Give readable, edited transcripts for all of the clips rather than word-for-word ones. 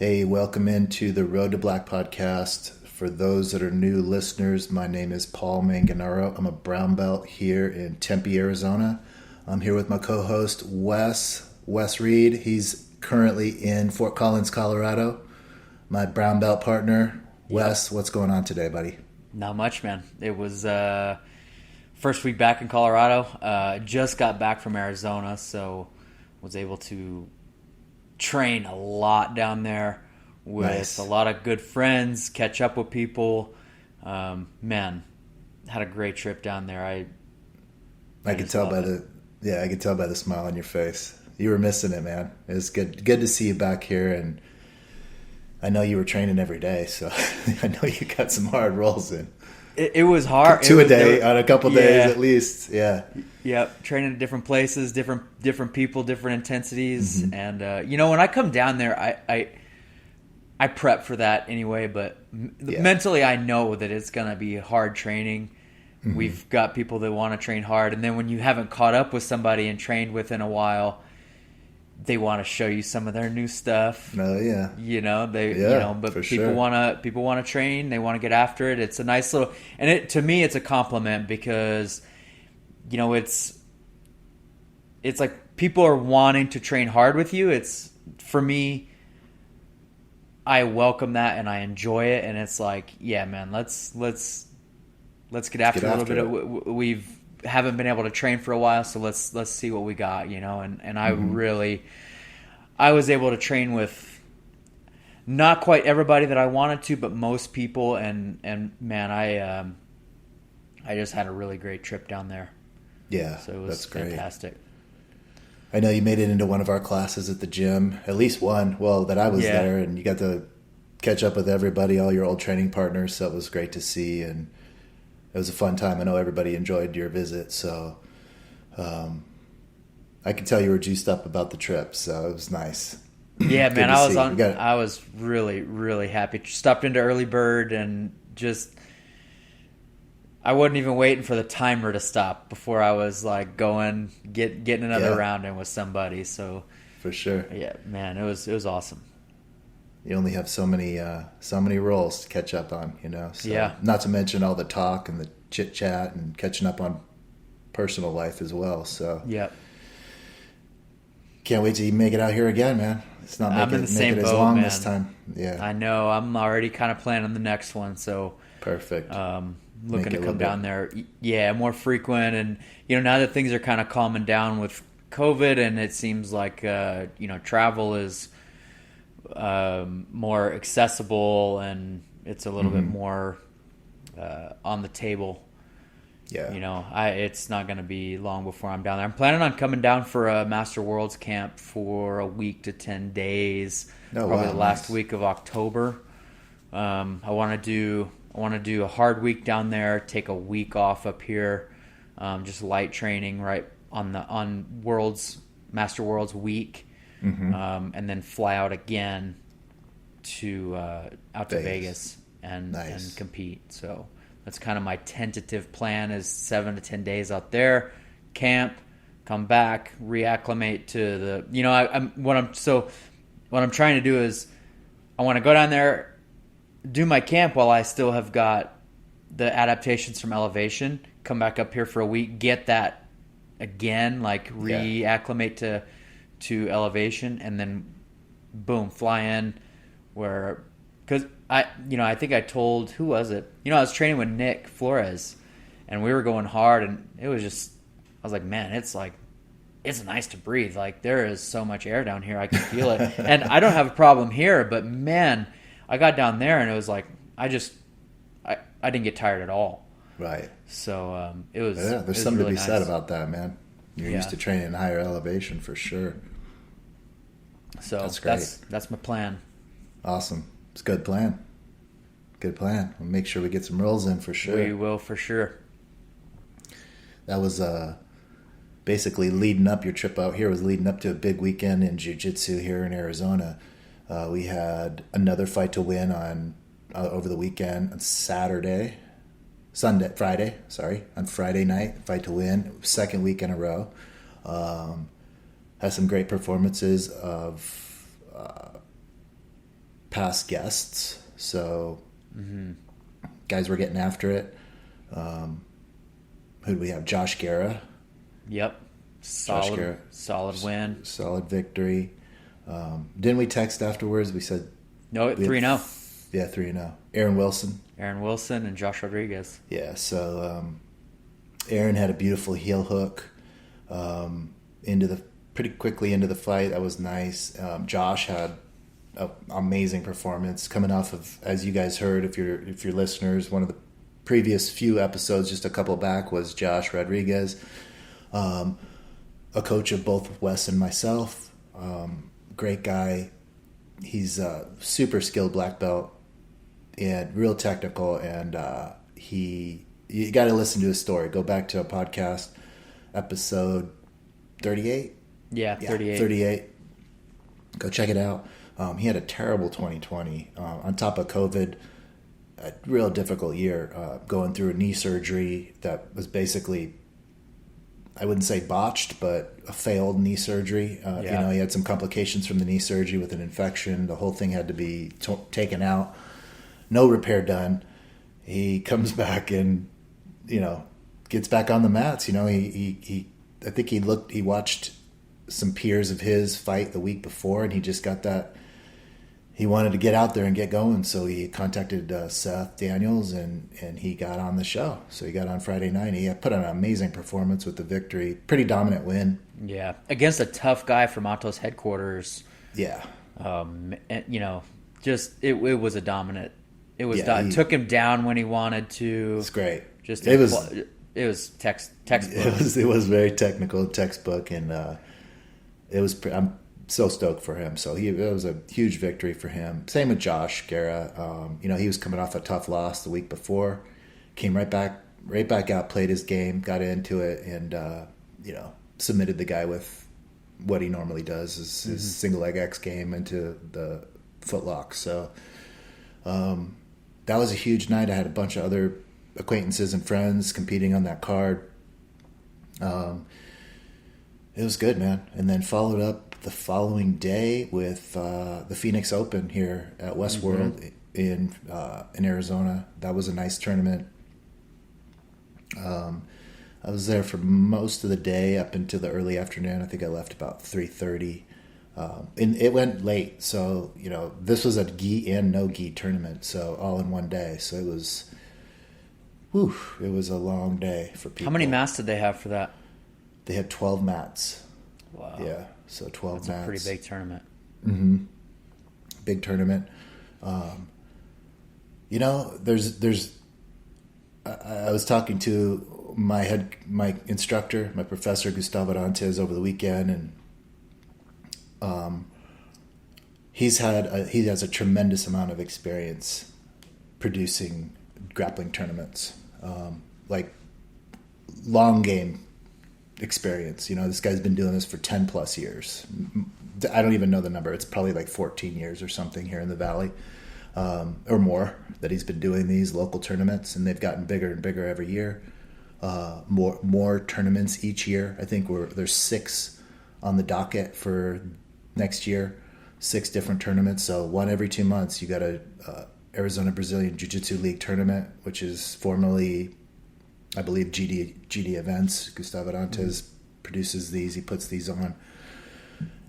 Hey, welcome into the Road to Black podcast. For those that are new listeners, my name is Paul Manganaro. I'm a brown belt here in Tempe, Arizona. I'm here with my co-host, Wes Reed. He's currently in Fort Collins, Colorado. My brown belt partner, Wes. What's going on today, buddy? Not much, man. It was first week back in Colorado. Just got back from Arizona, so was able to train a lot down there with a lot of good friends, catch up with people. Man, had a great trip down there. I could tell by the smile on your face. You were missing it, man. It was good to see you back here, and I know you were training every day, so I know you got some hard rolls in. It was hard. A day on a couple days at least. Yeah. Yep. Training at different places, different people, different intensities. Mm-hmm. And, when I come down there, I prep for that anyway, but mentally I know that it's going to be hard training. Mm-hmm. We've got people that want to train hard. And then when you haven't caught up with somebody and trained with in a while, they want to show you some of their new stuff. Oh yeah. But people want to train, they want to get after it. It's a nice little, and to me it's a compliment because it's like people are wanting to train hard with you. It's, for me, I welcome that and I enjoy it, and it's like, yeah, man, let's get after a little bit of, we've haven't been able to train for a while, so let's see what we got, and I was able to train with not quite everybody that I wanted to, but most people, and man, I just had a really great trip down there. Yeah, so it was fantastic. I know you made it into one of our classes at the gym, at least one. Well, that I was there, and you got to catch up with everybody, all your old training partners. So it was great to see, and it was a fun time. I know everybody enjoyed your visit, so I could tell you were juiced up about the trip. So it was nice. Yeah, man, I was really, really happy. Stopped into Early Bird and just. I wasn't even waiting for the timer to stop before I was like getting another round in with somebody. So for sure, yeah, man, it was awesome. You only have so many rolls to catch up on, So, yeah. Not to mention all the talk and the chit chat and catching up on personal life as well. So yeah, can't wait till you make it out here again, man. It's not making it as long this time. Yeah, I know. I'm already kind of planning the next one. So perfect. Looking to come down there, more frequent, and now that things are kind of calming down with COVID, and it seems like travel is more accessible, and it's a little bit more on the table. Yeah, it's not going to be long before I'm down there. I'm planning on coming down for a Master Worlds camp for a week to 10 days, probably the last week of October. I want to do a hard week down there, take a week off up here, just light training right on Master Worlds week, and then fly out again to Vegas and compete. So that's kind of my tentative plan: is 7 to 10 days out there, camp, come back, reacclimate to the. What I'm trying to do is I want to go down there, do my camp while I still have got the adaptations from elevation, come back up here for a week, get that again, like reacclimate to elevation, and then boom, fly in because I think I told, who was it? I was training with Nick Flores, and we were going hard, and it was just, I was like, man, it's nice to breathe. Like, there is so much air down here. I can feel it. And I don't have a problem here, but man, I got down there and it was like I didn't get tired at all. Right. So it was. Yeah, there's something really to be said about that, man. You're used to training in higher elevation for sure. So that's great. That's my plan. Awesome. It's a good plan. Good plan. We'll make sure we get some rolls in for sure. We will for sure. That was basically leading up. Your trip out here was leading up to a big weekend in jiu-jitsu here in Arizona. We had another fight to win on over the weekend on on Friday night, fight to win, second week in a row. Had some great performances of past guests. So guys were getting after it. Who do we have? Josh Guerra. Yep. Solid win. Solid victory. Didn't we text afterwards? We said... No, 3-0. Yeah, 3-0. Aaron Wilson and Josh Rodriguez. Yeah, so Aaron had a beautiful heel hook pretty quickly into the fight. That was nice. Josh had an amazing performance coming off of, as you guys heard, if you're listeners, one of the previous few episodes, just a couple back, was Josh Rodriguez, a coach of both Wes and myself. Great guy. He's a super skilled black belt and real technical, and you got to listen to his story. Go back to a podcast episode 38. Yeah, 38. 38. Go check it out. He had a terrible 2020 on top of COVID. A real difficult year, going through a knee surgery that was basically, I wouldn't say botched, but a failed knee surgery. He had some complications from the knee surgery with an infection. The whole thing had to be taken out. No repair done. He comes back and, gets back on the mats. I think he watched some peers of his fight the week before, and he just got that. He wanted to get out there and get going, so he contacted Seth Daniels, and he got on the show. So he got on Friday night. He put on an amazing performance with the victory. Pretty dominant win. Yeah, against a tough guy from Matos headquarters. Yeah. Just it was a dominant. It was it took him down when he wanted to. It's great. It was textbook. It was very technical, textbook, and I'm so stoked for him. So it was a huge victory for him. Same with Josh Guerra. He was coming off a tough loss the week before, came right back out, played his game, got into it, and submitted the guy with what he normally does, his single leg X game into the footlock. So that was a huge night. I had a bunch of other acquaintances and friends competing on that card. It was good, man. And then followed up the following day with the Phoenix Open here at Westworld in Arizona. That was a nice tournament. I was there for most of the day up into the early afternoon. I think I left about 3:30. And it went late, so this was a gi and no gi tournament, so all in one day. So it was a long day for people. How many mats did they have for that? They had 12 mats. Wow. Yeah, so 12 mats. That's a pretty big tournament. Mm-hmm. Big tournament. I was talking to my instructor, my professor, Gustavo Dantes, over the weekend, and he has a tremendous amount of experience producing grappling tournaments, like long game experience. This guy's been doing this for 10 plus years. I don't even know the number. It's probably like 14 years or something here in the Valley, or more, that he's been doing these local tournaments, and they've gotten bigger and bigger every year. More tournaments each year. I think there's 6 on the docket for next year, 6 different tournaments. So one every 2 months. You got a Arizona Brazilian Jiu-Jitsu League tournament, which is formerly, I believe, GD Events. Gustavo Dantes produces these. He puts these on.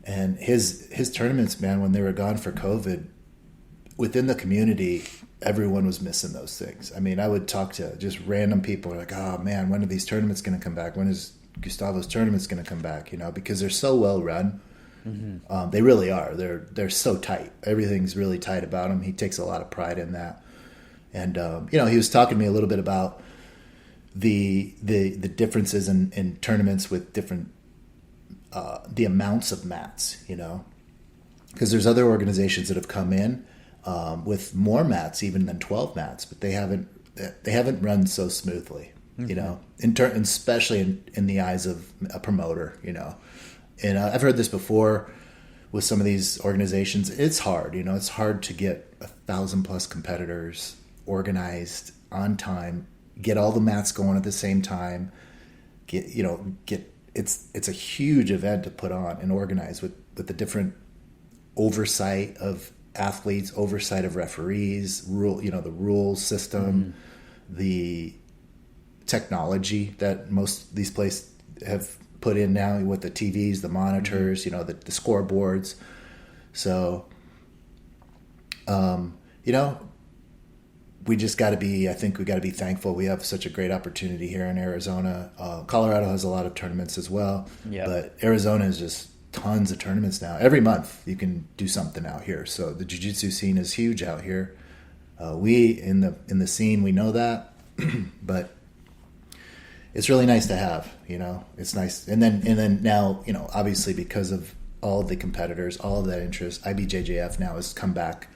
And his tournaments, man, when they were gone for COVID, within the community, everyone was missing those things. I mean, I would talk to just random people like, oh man, when are these tournaments going to come back? When is Gustavo's tournaments going to come back? Because they're so well run. Mm-hmm. They really are. They're so tight. Everything's really tight about them. He takes a lot of pride in that. And he was talking to me a little bit about the differences in tournaments with different the amounts of mats. Because there's other organizations that have come in with more mats even than 12 mats, but they haven't run so smoothly. Mm-hmm. Especially in the eyes of a promoter. And I've heard this before with some of these organizations. It's hard, it's hard to get 1,000+ competitors organized on time, get all the mats going at the same time. It's a huge event to put on and organize with the different oversight of athletes, oversight of referees, the rules system, the technology that most of these places have put in now with the TVs, the monitors, the scoreboards. So, we just got to be, I think we got to be thankful. We have such a great opportunity here in Arizona. Colorado has a lot of tournaments as well, but Arizona is just tons of tournaments now. Every month you can do something out here. So the jiu-jitsu scene is huge out here. We in the scene, we know that, but it's really nice to have, it's nice. And then now, obviously because of all of the competitors, all of that interest, IBJJF now has come back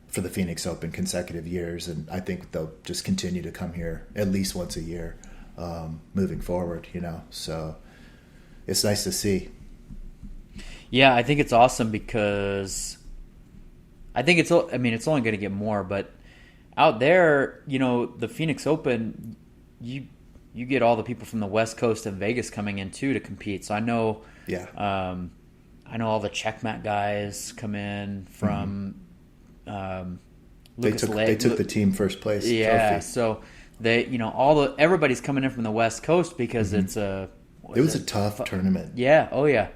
for the Phoenix Open consecutive years, and I think they'll just continue to come here at least once a year moving forward, so it's nice to see. Yeah, I think it's awesome because I think it's only going to get more, but out there, the Phoenix Open, you get all the people from the West Coast and Vegas coming in too to compete. So I know all the Checkmat guys come in from Lucas Lake. They took the team first place. Yeah, trophy. So they, everybody's coming in from the West Coast because it was a tough tournament. Yeah. Oh yeah.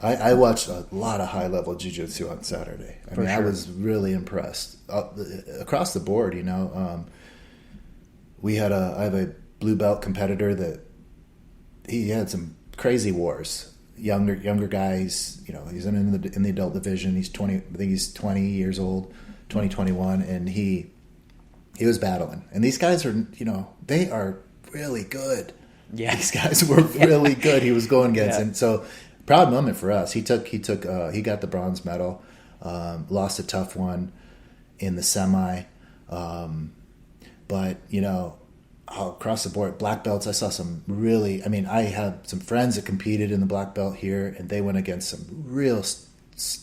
I watched a lot of high level jiu-jitsu on Saturday. I was really impressed across the board. I have a blue belt competitor that he had some crazy wars. Younger guys, he's in the adult division. He's 20. I think he's 20 years old, 21, and he was battling. And these guys are, they are really good. Yeah, these guys were really good. He was going against, and so proud moment for us. He got the bronze medal. Lost a tough one in the semi, but across the board, black belts, I saw some really, I have some friends that competed in the black belt here, and they went against some real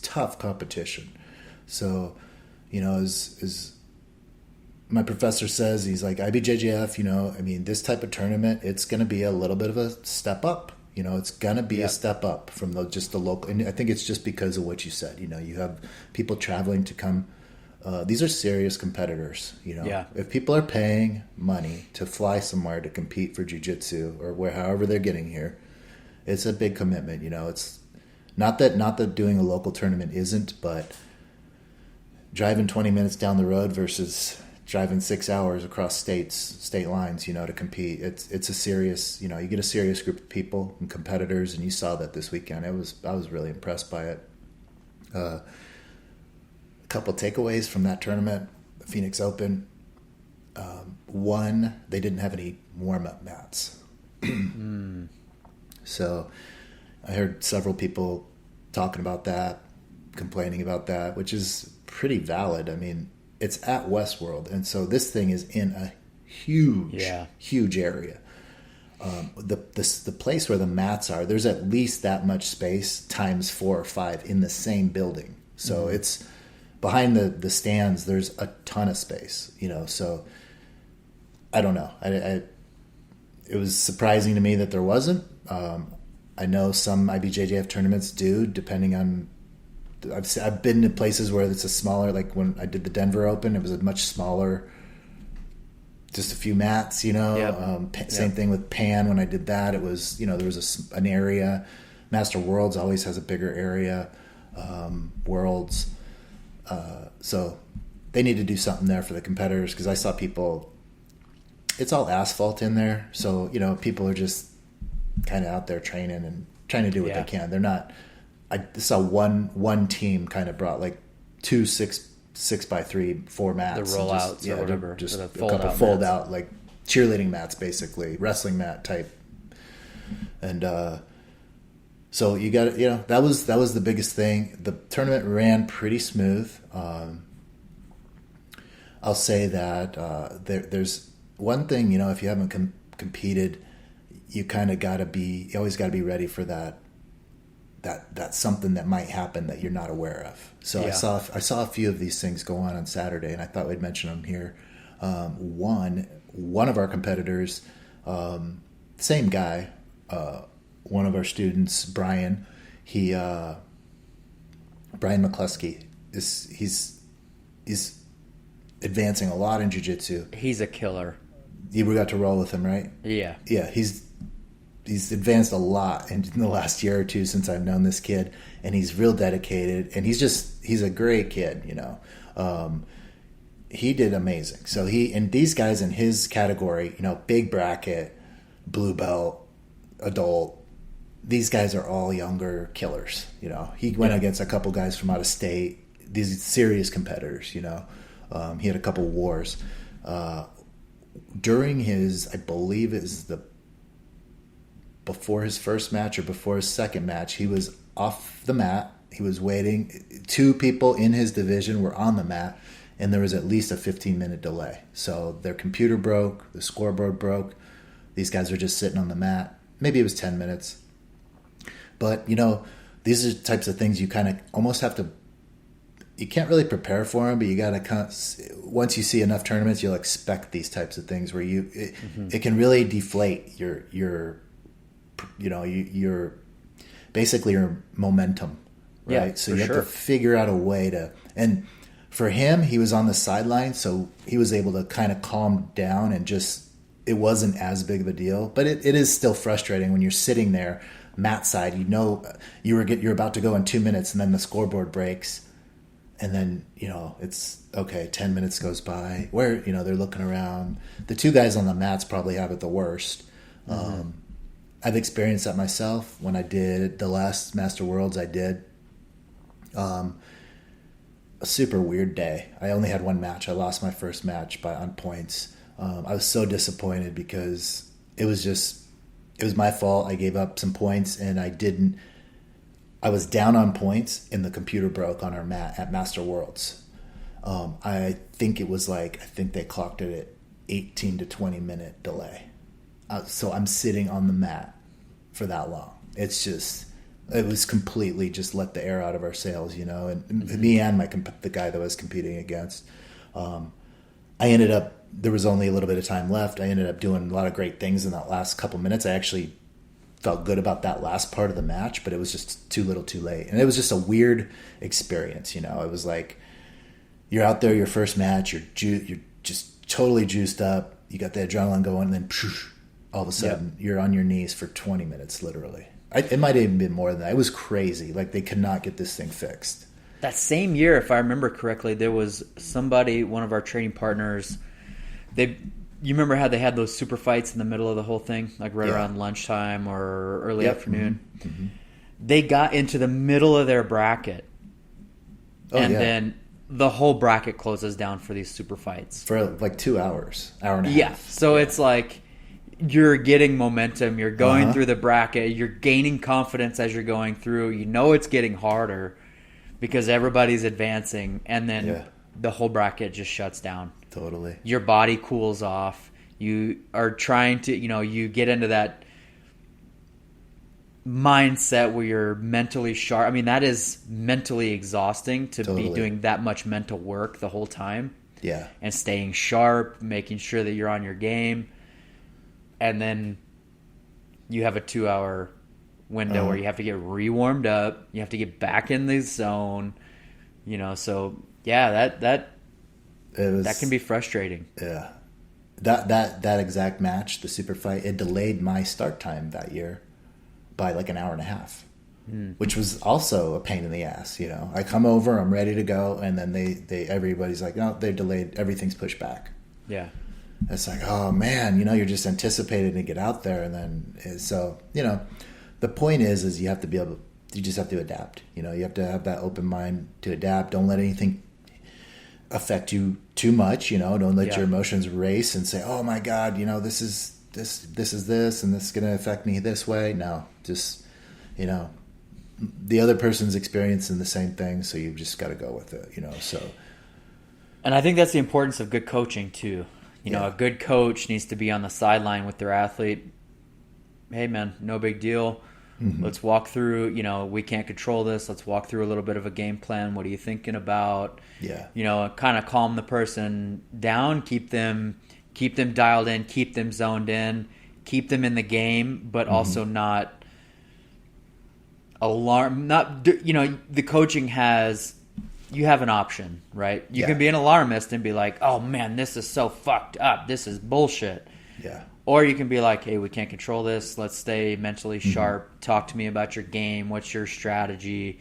tough competition. So, as my professor says, he's like, IBJJF, this type of tournament, it's going to be a little bit of a step up. It's going to be a step up from just the local. And I think it's just because of what you said. You have people traveling to come. These are serious competitors. If people are paying money to fly somewhere to compete for jiu-jitsu or however they're getting here, it's a big commitment. It's not that doing a local tournament isn't, but driving 20 minutes down the road versus driving 6 hours across state lines, to compete. It's a serious, you get a serious group of people and competitors, and you saw that this weekend. I was really impressed by it. A couple takeaways from that tournament, the Phoenix Open. One, they didn't have any warm-up mats. So I heard several people talking about that, complaining about that, which is pretty valid. It's at Westworld, and so this thing is in a huge area. The place where the mats are, there's at least that much space times 4 or 5 in the same building. So it's behind the stands. There's a ton of space, So I don't know. It was surprising to me that there wasn't. I know some IBJJF tournaments do, depending on. I've been to places where it's a smaller, like when I did the Denver Open, it was a much smaller, just a few mats, Same thing with Pan when I did that. It was, there was an area. Master Worlds always has a bigger area. Worlds. So they need to do something there for the competitors, because I saw people, it's all asphalt in there. So, people are just kind of out there training and trying to do what they can. They're not. I saw one team kind of brought like 2 6x3 4 mats. The rollouts or whatever. Just a couple fold out, like cheerleading mats, basically, wrestling mat type. And so you got that was the biggest thing. The tournament ran pretty smooth. I'll say that there's one thing, if you haven't competed, you kind of you always got to be ready for that something that might happen that you're not aware of. So I saw a few of these things go on Saturday, and I thought we'd mention them here. One of our competitors, same guy, one of our students, Brian. Brian McCluskey, he's he's advancing a lot in jiu-jitsu. He's a killer. You got to roll with him, right? Yeah. Yeah, he's advanced a lot in the last year or two since I've known this kid, and he's real dedicated, and he's a great kid, you know. He did amazing. So and these guys in his category, you know, big bracket, blue belt, adult, these guys are all younger killers, you know. He went against a couple guys from out of state, these serious competitors, you know. He had a couple wars. During his, I believe it was before his first match or before his second match, he was off the mat. He was waiting. 2 people in his division were on the mat, and there was at least a 15-minute delay. So their computer broke, the scoreboard broke. These guys were just sitting on the mat. Maybe it was 10 minutes. But, you know, these are types of things you kind of almost have to, you can't really prepare for them, but you got to, once you see enough tournaments, you'll expect these types of things where it can really deflate your basically your momentum, right? Yeah, so you have to figure out a way to, and for him, he was on the sideline, so he was able to kind of calm down and just, it wasn't as big of a deal, but it is still frustrating when you're sitting there, mat side, you know, you're about to go in 2 minutes, and then the scoreboard breaks, and then, you know, it's okay, 10 minutes goes by where, you know, they're looking around. The 2 guys on the mats probably have it the worst. I've experienced that myself when I did the last Master Worlds. I did a super weird day. I only had 1 match. I lost my first match on points. I was so disappointed because it was my fault. I gave up some points, and I was down on points, and the computer broke on our mat at Master Worlds. I think they clocked it at 18 to 20 minute delay. So I'm sitting on the mat for that long. It was completely just let the air out of our sails, you know, and me and the guy that I was competing against. There was only a little bit of time left. I ended up doing a lot of great things in that last couple minutes. I actually felt good about that last part of the match, but it was just too little too late. And it was just a weird experience, you know. It was like you're out there, your first match, you're just totally juiced up. You got the adrenaline going, and then all of a sudden you're on your knees for 20 minutes, literally. It might have even been more than that. It was crazy. Like, they could not get this thing fixed. That same year, if I remember correctly, there was somebody, one of our training partners, you remember how they had those super fights in the middle of the whole thing, like around lunchtime or early afternoon? Mm-hmm. They got into the middle of their bracket, then the whole bracket closes down for these super fights. For like 2 hours, hour and a half. Yeah, so it's like you're getting momentum, you're going through the bracket, you're gaining confidence as you're going through. You know it's getting harder because everybody's advancing, and then the whole bracket just shuts down. Totally. Your body cools off. You are trying to, you know, you get into that mindset where you're mentally sharp. I mean, that is mentally exhausting to be doing that much mental work the whole time. Yeah. And staying sharp, making sure that you're on your game. And then you have a 2-hour window where you have to get re-warmed up. You have to get back in the zone. You know, so yeah, that can be frustrating. Yeah. That exact match, the super fight, it delayed my start time that year by like an hour and a half, which was also a pain in the ass. You know, I come over, I'm ready to go, and then everybody's like, no, they delayed, everything's pushed back. Yeah. It's like, oh man, you know, you're just anticipating to get out there, and then so, you know, the point is you have to be able, you just have to adapt. You know, you have to have that open mind to adapt. Don't let anything affect you too much. You know, don't let your emotions race and say, oh my God, you know, this is this, and this is going to affect me this way. No, just, you know, the other person's experiencing the same thing, so you've just got to go with it. You know, so. And I think that's the importance of good coaching too. You know, a good coach needs to be on the sideline with their athlete. Hey, man, no big deal. Mm-hmm. Let's walk through, you know, we can't control this. Let's walk through a little bit of a game plan. What are you thinking about? Yeah. You know, kind of calm the person down, keep them dialed in, keep them zoned in, keep them in the game, but also not alarm. Not, you know, the coaching has you have an option, right? You can be an alarmist and be like, oh man, this is so fucked up. This is bullshit. Yeah. Or you can be like, hey, we can't control this. Let's stay mentally sharp. Talk to me about your game. What's your strategy?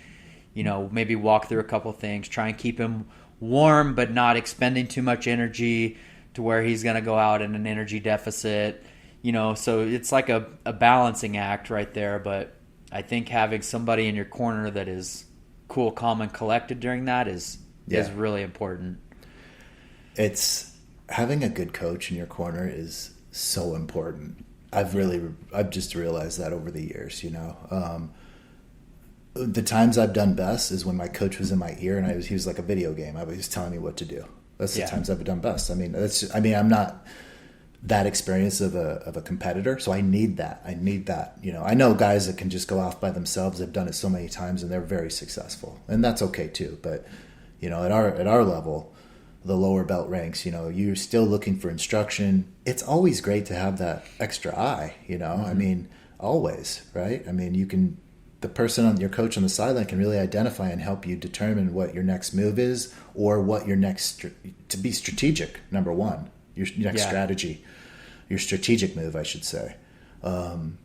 Maybe walk through a couple things. Try and keep him warm, but not expending too much energy to where he's going to go out in an energy deficit. So it's like a balancing act right there. But I think having somebody in your corner that is cool, calm, and collected during that is really important. It's having a good coach in your corner is so important. I've just realized that over the years. The times I've done best is when my coach was in my ear and he was like a video game. He was telling me what to do. That's the times I've done best. I'm not that experience of a competitor, so I need that. I know guys that can just go off by themselves. They've done it so many times and they're very successful, and that's okay too. But at our level, the lower belt ranks, you're still looking for instruction. It's always great to have that extra eye. Always, right? The person on your coach on the sideline can really identify and help you determine what your next move is, or what your next to be strategic. Number one, your next strategy, your strategic move, I should say, and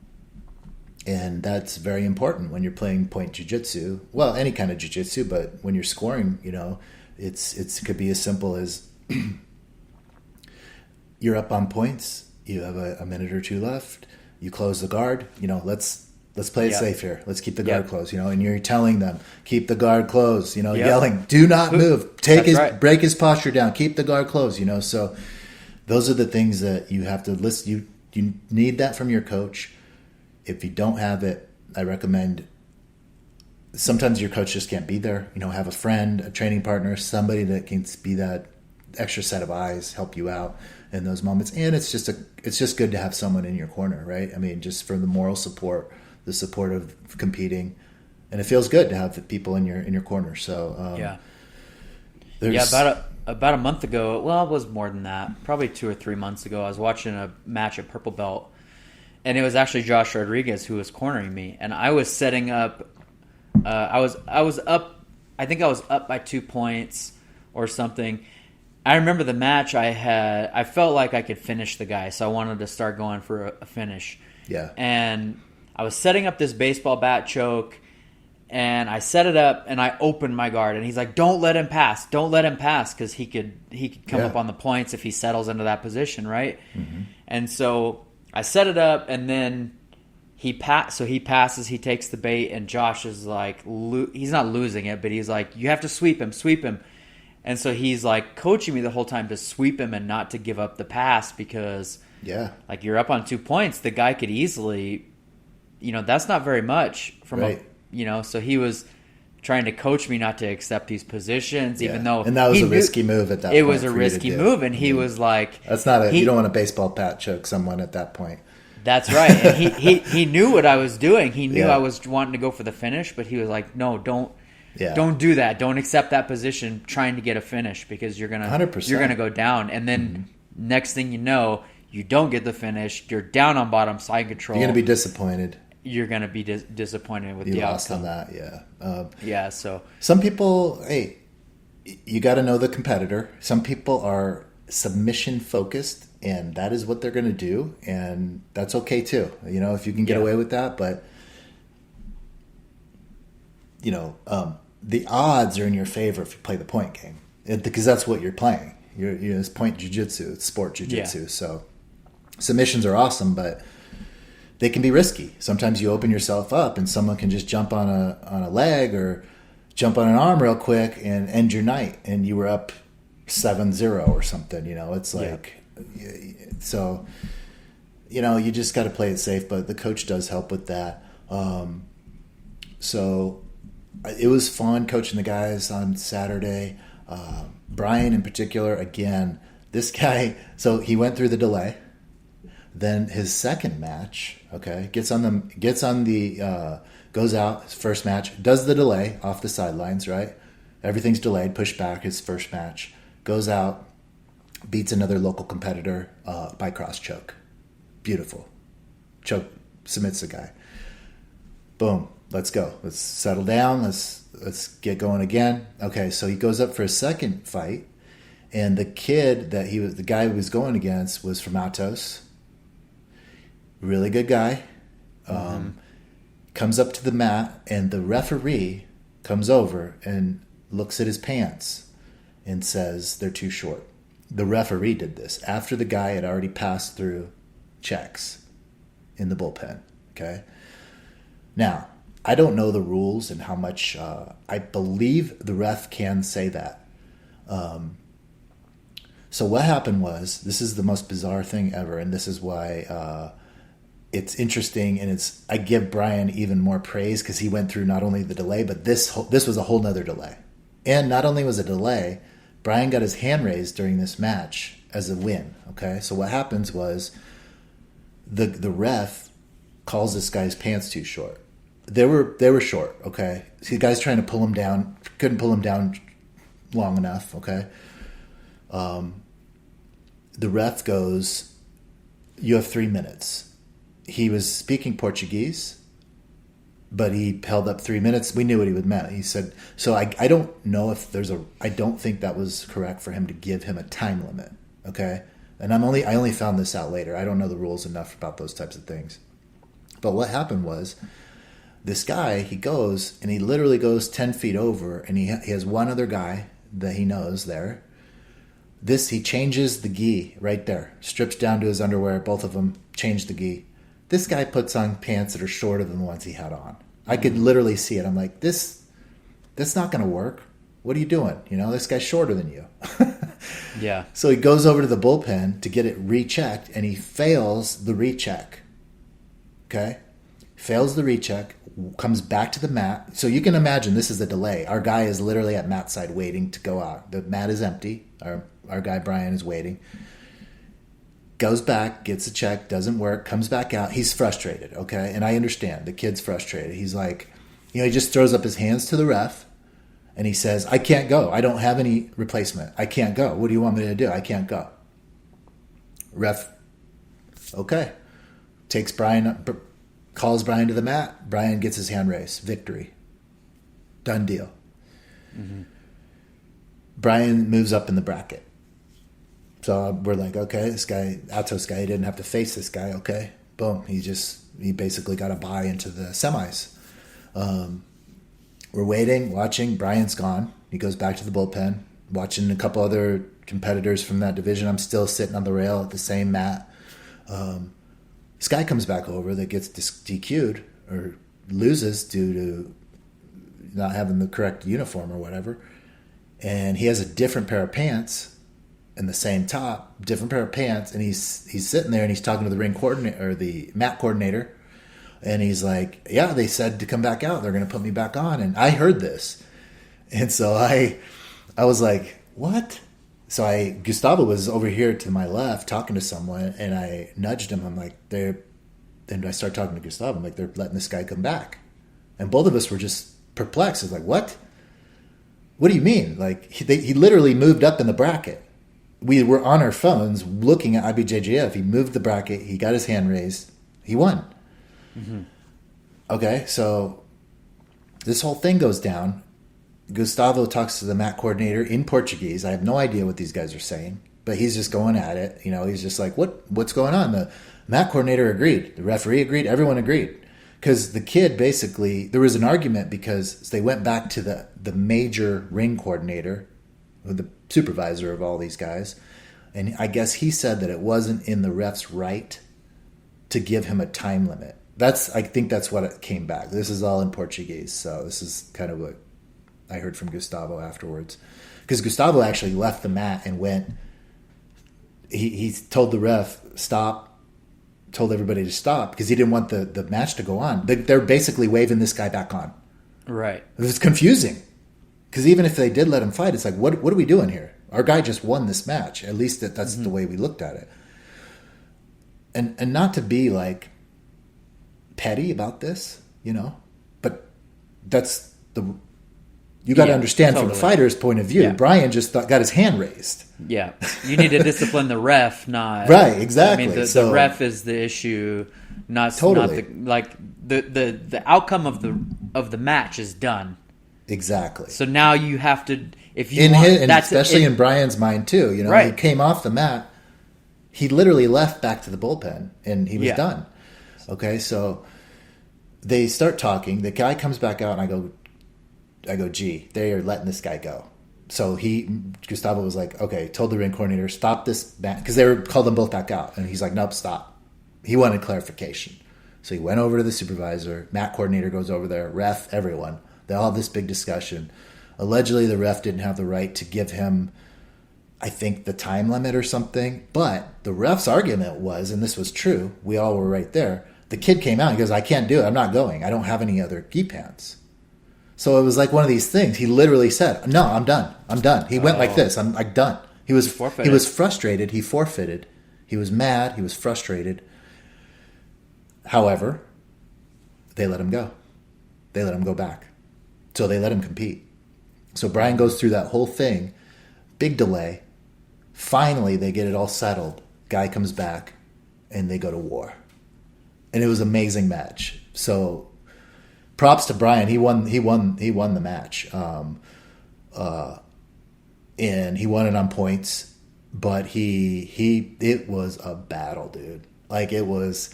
that's very important when you're playing point jiu-jitsu. Well, any kind of jiu-jitsu, but when you're scoring, it could be as simple as you're up on points. You have a minute or two left. You close the guard. Let's play it safe here. Let's keep the guard closed, and you're telling them, keep the guard closed, yelling, do not move, break his posture down, keep the guard closed, So those are the things that you have to listen. You need that from your coach. If you don't have it, I recommend, sometimes your coach just can't be there. Have a friend, a training partner, somebody that can be that extra set of eyes, help you out in those moments. And it's just good to have someone in your corner, right? Just for the moral support, the support of competing, and it feels good to have people in your corner. So about a month ago, well, it was more than that, probably 2 or 3 months ago, I was watching a match at Purple Belt, and it was actually Josh Rodriguez who was cornering me, and I was setting up. I was up. I think I was up by 2 points or something. I remember the match I felt like I could finish the guy, so I wanted to start going for a finish. Yeah, and I was setting up this baseball bat choke, and I set it up, and I opened my guard, and he's like, "Don't let him pass, because he could come up on the points if he settles into that position, right?" Mm-hmm. And so I set it up, and then he passes, he takes the bait, and Josh is like, he's not losing it, but he's like, "You have to sweep him," and so he's like coaching me the whole time to sweep him and not to give up the pass because like you're up on 2 points, the guy could easily. That's not very much from so he was trying to coach me not to accept these positions, even though and that was a risky move at that point. It was a risky move, and he was like, "That's not you don't want a baseball bat choke someone at that point." That's right, and he knew what I was doing. He knew I was wanting to go for the finish, but he was like, "No, don't do that. Don't accept that position, trying to get a finish because you're gonna 100%. Go down." And then next thing you know, you don't get the finish. You're down on bottom, side control. You're gonna be disappointed. You're going to be disappointed with the lost outcome. On that, So some people, you got to know the competitor. Some people are submission focused, and that is what they're going to do, and that's okay too. If you can get away with that, but the odds are in your favor if you play the point game, because that's what you're playing. It's point jiu-jitsu, it's sport jiu-jitsu. So submissions are awesome, but they can be risky. Sometimes you open yourself up and someone can just jump on a leg or jump on an arm real quick and end your night, and you were up 7-0 or something. It's like, so, you just got to play it safe, but the coach does help with that. So it was fun coaching the guys on Saturday. Brian in particular, again, this guy, so he went through the delay. Then his second match, goes out, his first match, does the delay off the sidelines, right? Everything's delayed, pushed back, his first match. Goes out, beats another local competitor by cross choke. Beautiful. Choke, submits the guy. Boom. let's go. Let's settle down. Let's get going again. Okay, so he goes up for a second fight, and the guy he was going against was from Atos. Really good guy. Comes up to the mat, and the referee comes over and looks at his pants and says they're too short. The referee did this after the guy had already passed through checks in the bullpen. Okay. Now, I don't know the rules and how much. I believe the ref can say that. So what happened was, this is the most bizarre thing ever, and this is why it's interesting, and I give Brian even more praise because he went through not only the delay, but this was a whole nother delay. And not only was it a delay, Brian got his hand raised during this match as a win. Okay, so what happens was the ref calls this guy's pants too short. They were short. Okay, so the guy's trying to pull him down, couldn't pull him down long enough. Okay, the ref goes, "You have 3 minutes." He was speaking Portuguese, but he held up 3 minutes. We knew what he would meant. He said, so I don't know if I don't think that was correct for him to give him a time limit. Okay. And I only found this out later. I don't know the rules enough about those types of things. But what happened was, this guy, he goes and he literally goes 10 feet over, and he has one other guy that he knows there. He changes the gi right there, strips down to his underwear. Both of them change the gi. This guy puts on pants that are shorter than the ones he had on. I could literally see it. I'm like, that's not going to work. What are you doing? This guy's shorter than you. Yeah. So he goes over to the bullpen to get it rechecked, and he fails the recheck. Okay? Fails the recheck, comes back to the mat. So you can imagine this is a delay. Our guy is literally at mat side waiting to go out. The mat is empty. Our guy Brian is waiting. Goes back, gets a check, doesn't work, comes back out. He's frustrated, okay? And I understand. The kid's frustrated. He's like, he just throws up his hands to the ref, and he says, I can't go. I don't have any replacement. I can't go. What do you want me to do? I can't go. Ref, okay. Calls Brian to the mat. Brian gets his hand raised. Victory. Done deal. Mm-hmm. Brian moves up in the bracket. So we're like, okay, this guy, Atos guy, he didn't have to face this guy. Okay, boom. He basically got a bye into the semis. We're waiting, watching. Brian's gone. He goes back to the bullpen, watching a couple other competitors from that division. I'm still sitting on the rail at the same mat. This guy comes back over that gets DQ'd or loses due to not having the correct uniform or whatever. And he has a different pair of pants and the same top, different pair of pants, and he's sitting there and he's talking to the ring coordinator or the mat coordinator, and he's like, "Yeah, they said to come back out. They're going to put me back on." And I heard this, and so I was like, "What?" So Gustavo was over here to my left talking to someone, and I nudged him. I'm like, then I start talking to Gustavo. I'm like, they're letting this guy come back, and both of us were just perplexed. I was like, "What? What do you mean?" Like he literally moved up in the bracket. We were on our phones looking at IBJJF. He moved the bracket. He got his hand raised. He won. Mm-hmm. Okay, so this whole thing goes down. Gustavo talks to the mat coordinator in Portuguese. I have no idea what these guys are saying, but he's just going at it. He's just like, what's going on? The mat coordinator agreed. The referee agreed. Everyone agreed. Because the kid basically, there was an argument because they went back to the major ring coordinator, the supervisor of all these guys, and I guess he said that it wasn't in the ref's right to give him a time limit. I think that's what it came back. This is all in Portuguese, so this is kind of what I heard from Gustavo afterwards. Because Gustavo actually left the mat and went. He told the ref stop, told everybody to stop because he didn't want the match to go on. They're basically waving this guy back on. Right. It was confusing. Because even if they did let him fight, it's like, what are we doing here? Our guy just won this match. At least that's the way we looked at it. And not to be like petty about this, but that's you got to understand totally. From the fighter's point of view. Yeah. Brian just got his hand raised. Yeah, you need to discipline the ref, not right. Exactly. I mean, the ref is the issue, not totally. Not the outcome of the match is done. Exactly. So now you have to, if you want, especially in Brian's mind too. You know, right. He came off the mat. He literally left back to the bullpen, and he was done. Okay, so they start talking. The guy comes back out, and I go, gee, they are letting this guy go. So Gustavo was like, okay, told the ring coordinator, stop this match, because they called them both back out, and he's like, nope, stop. He wanted clarification. So he went over to the supervisor. Mat coordinator goes over there. Ref, everyone. They all have this big discussion. Allegedly, the ref didn't have the right to give him, I think, the time limit or something. But the ref's argument was, and this was true, we all were right there, the kid came out and goes, I can't do it. I'm not going. I don't have any other gi pants. So it was like one of these things. He literally said, no, I'm done. I'm done. He went like this. I'm like done. He was frustrated. He forfeited. He was mad. He was frustrated. However, they let him go. They let him go back. So they let him compete. So Brian goes through that whole thing. Big delay. Finally, they get it all settled. Guy comes back, and they go to war. And it was an amazing match. So props to Brian. He won the match. And he won it on points. But it was a battle, dude. Like it was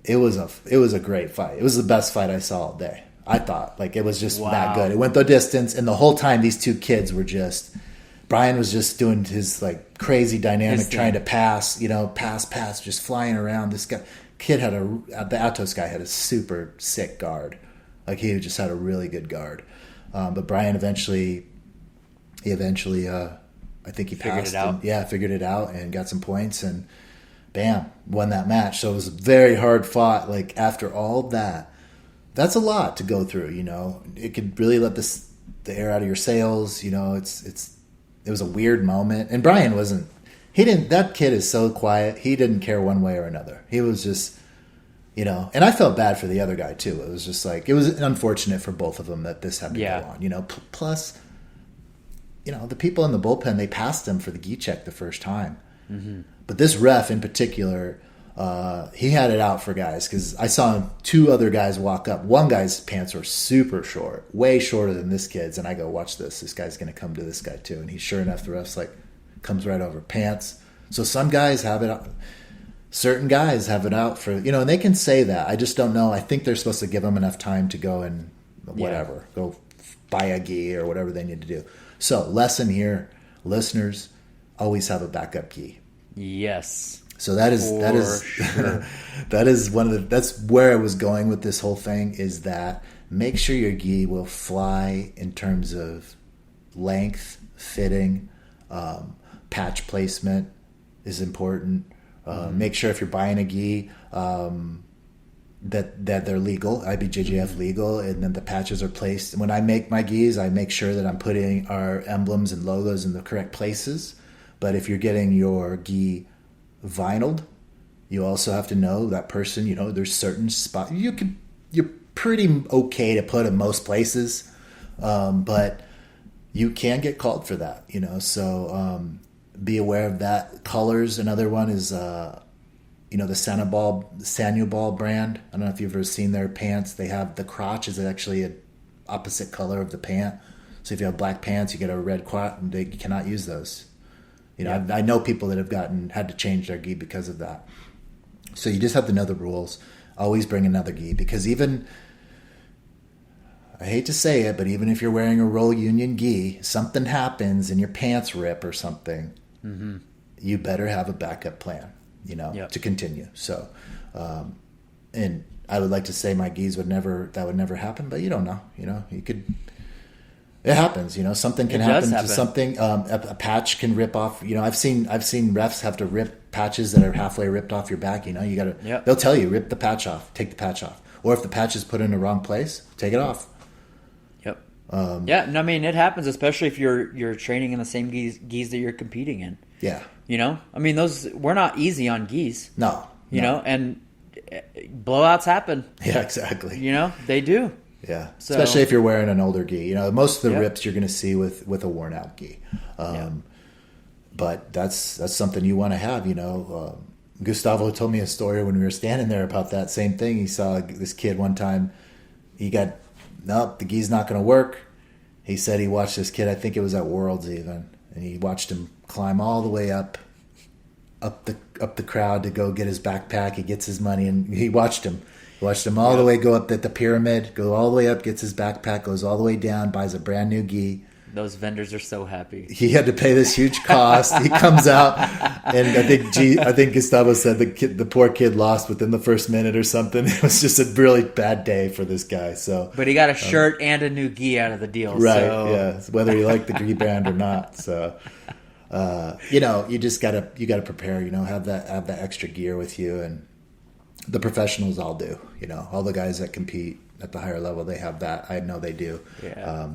a great fight. It was the best fight I saw all day. I thought, like, it was just that good. It went the distance, and the whole time these two kids were just, Brian was just doing his like crazy dynamic, trying to pass, pass, just flying around. This kid the Atos guy had a super sick guard. Like he just had a really good guard. But Brian eventually, I think he passed. Figured it out and got some points and bam, won that match. So it was very hard fought. Like after all that, that's a lot to go through. It could really let the air out of your sails. It was a weird moment. And Brian that kid is so quiet. He didn't care one way or another. He was just, and I felt bad for the other guy too. It was just like, it was unfortunate for both of them that this had to go on, plus, the people in the bullpen, they passed him for the gi check the first time. Mm-hmm. But this ref in particular, he had it out for guys because I saw two other guys walk up. One guy's pants were super short, way shorter than this kid's. And I go, watch this. This guy's going to come to this guy too. And sure enough, the ref's like, comes right over pants. So some guys have it out. Certain guys have it out for, and they can say that. I just don't know. I think they're supposed to give them enough time to go and go buy a gi or whatever they need to do. So lesson here, listeners, always have a backup gi. Yes. So that is sure. That's where I was going with this whole thing, is that make sure your gi will fly in terms of length, fitting, patch placement is important. Make sure if you're buying a gi that they're legal, IBJJF legal, and then the patches are placed. When I make my gis, I make sure that I'm putting our emblems and logos in the correct places. But if you're getting your gi vinyled, you also have to know that person, there's certain spots you're pretty okay to put in most places, but you can get called for that, so be aware of that. Colors, another one is the Sanubal brand. I don't know if you've ever seen their pants. They have the crotch is actually an opposite color of the pant, so if you have black pants, you get a red crotch, and you cannot use those. I know people that have had to change their gi because of that. So you just have to know the rules. Always bring another gi, because even, I hate to say it, but even if you're wearing a Roll Union gi, something happens and your pants rip or something, you better have a backup plan, to continue. So, and I would like to say my gis would never happen, but you don't know. You could. It happens, something can happen to something. A patch can rip off. I've seen refs have to rip patches that are halfway ripped off your back. They'll tell you, rip the patch off, take the patch off. Or if the patch is put in the wrong place, take it off. Yep. It happens, especially if you're training in the same gis that you're competing in. Yeah. Those, we're not easy on gis. No. And blowouts happen. Yeah, exactly. They do. Yeah, so, especially if you're wearing an older gi. Most of the rips you're going to see with a worn out gi. But that's something you want to have. Gustavo told me a story when we were standing there about that same thing. He saw this kid one time. Nope, the gi's not going to work. He said he watched this kid, I think it was at Worlds even, and he watched him climb all the way up the crowd to go get his backpack. He gets his money, and he watched him. He watched him all the way go up the pyramid, go all the way up, gets his backpack, goes all the way down, buys a brand new gi. Those vendors are so happy. He had to pay this huge cost. He comes out, and I think Gustavo said the poor kid lost within the first minute or something. It was just a really bad day for this guy. So, but he got a shirt and a new gi out of the deal, right? So. Yeah, whether you like the gi brand or not. So, you just gotta prepare. Have that extra gear with you, and the professionals all do. All the guys that compete at the higher level, they have that. I know they do. Yeah.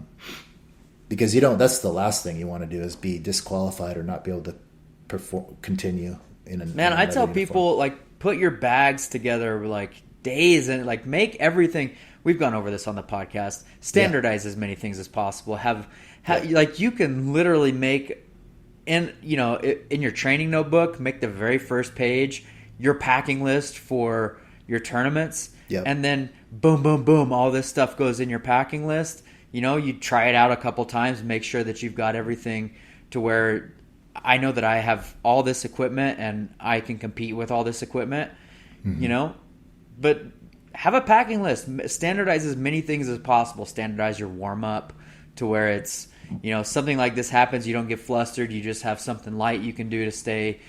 Because that's the last thing you want to do is be disqualified or not be able to continue in a Man, I tell people, like, put your bags together like days and like make everything. We've gone over this on the podcast. Standardize as many things as possible. Like you can literally make in your training notebook, make the very first page your packing list for your tournaments, and then boom, boom, boom, all this stuff goes in your packing list. You try it out a couple times, make sure that you've got everything to where I know that I have all this equipment and I can compete with all this equipment, But have a packing list. Standardize as many things as possible. Standardize your warm-up to where it's, something like this happens, you don't get flustered. You just have something light you can do to stay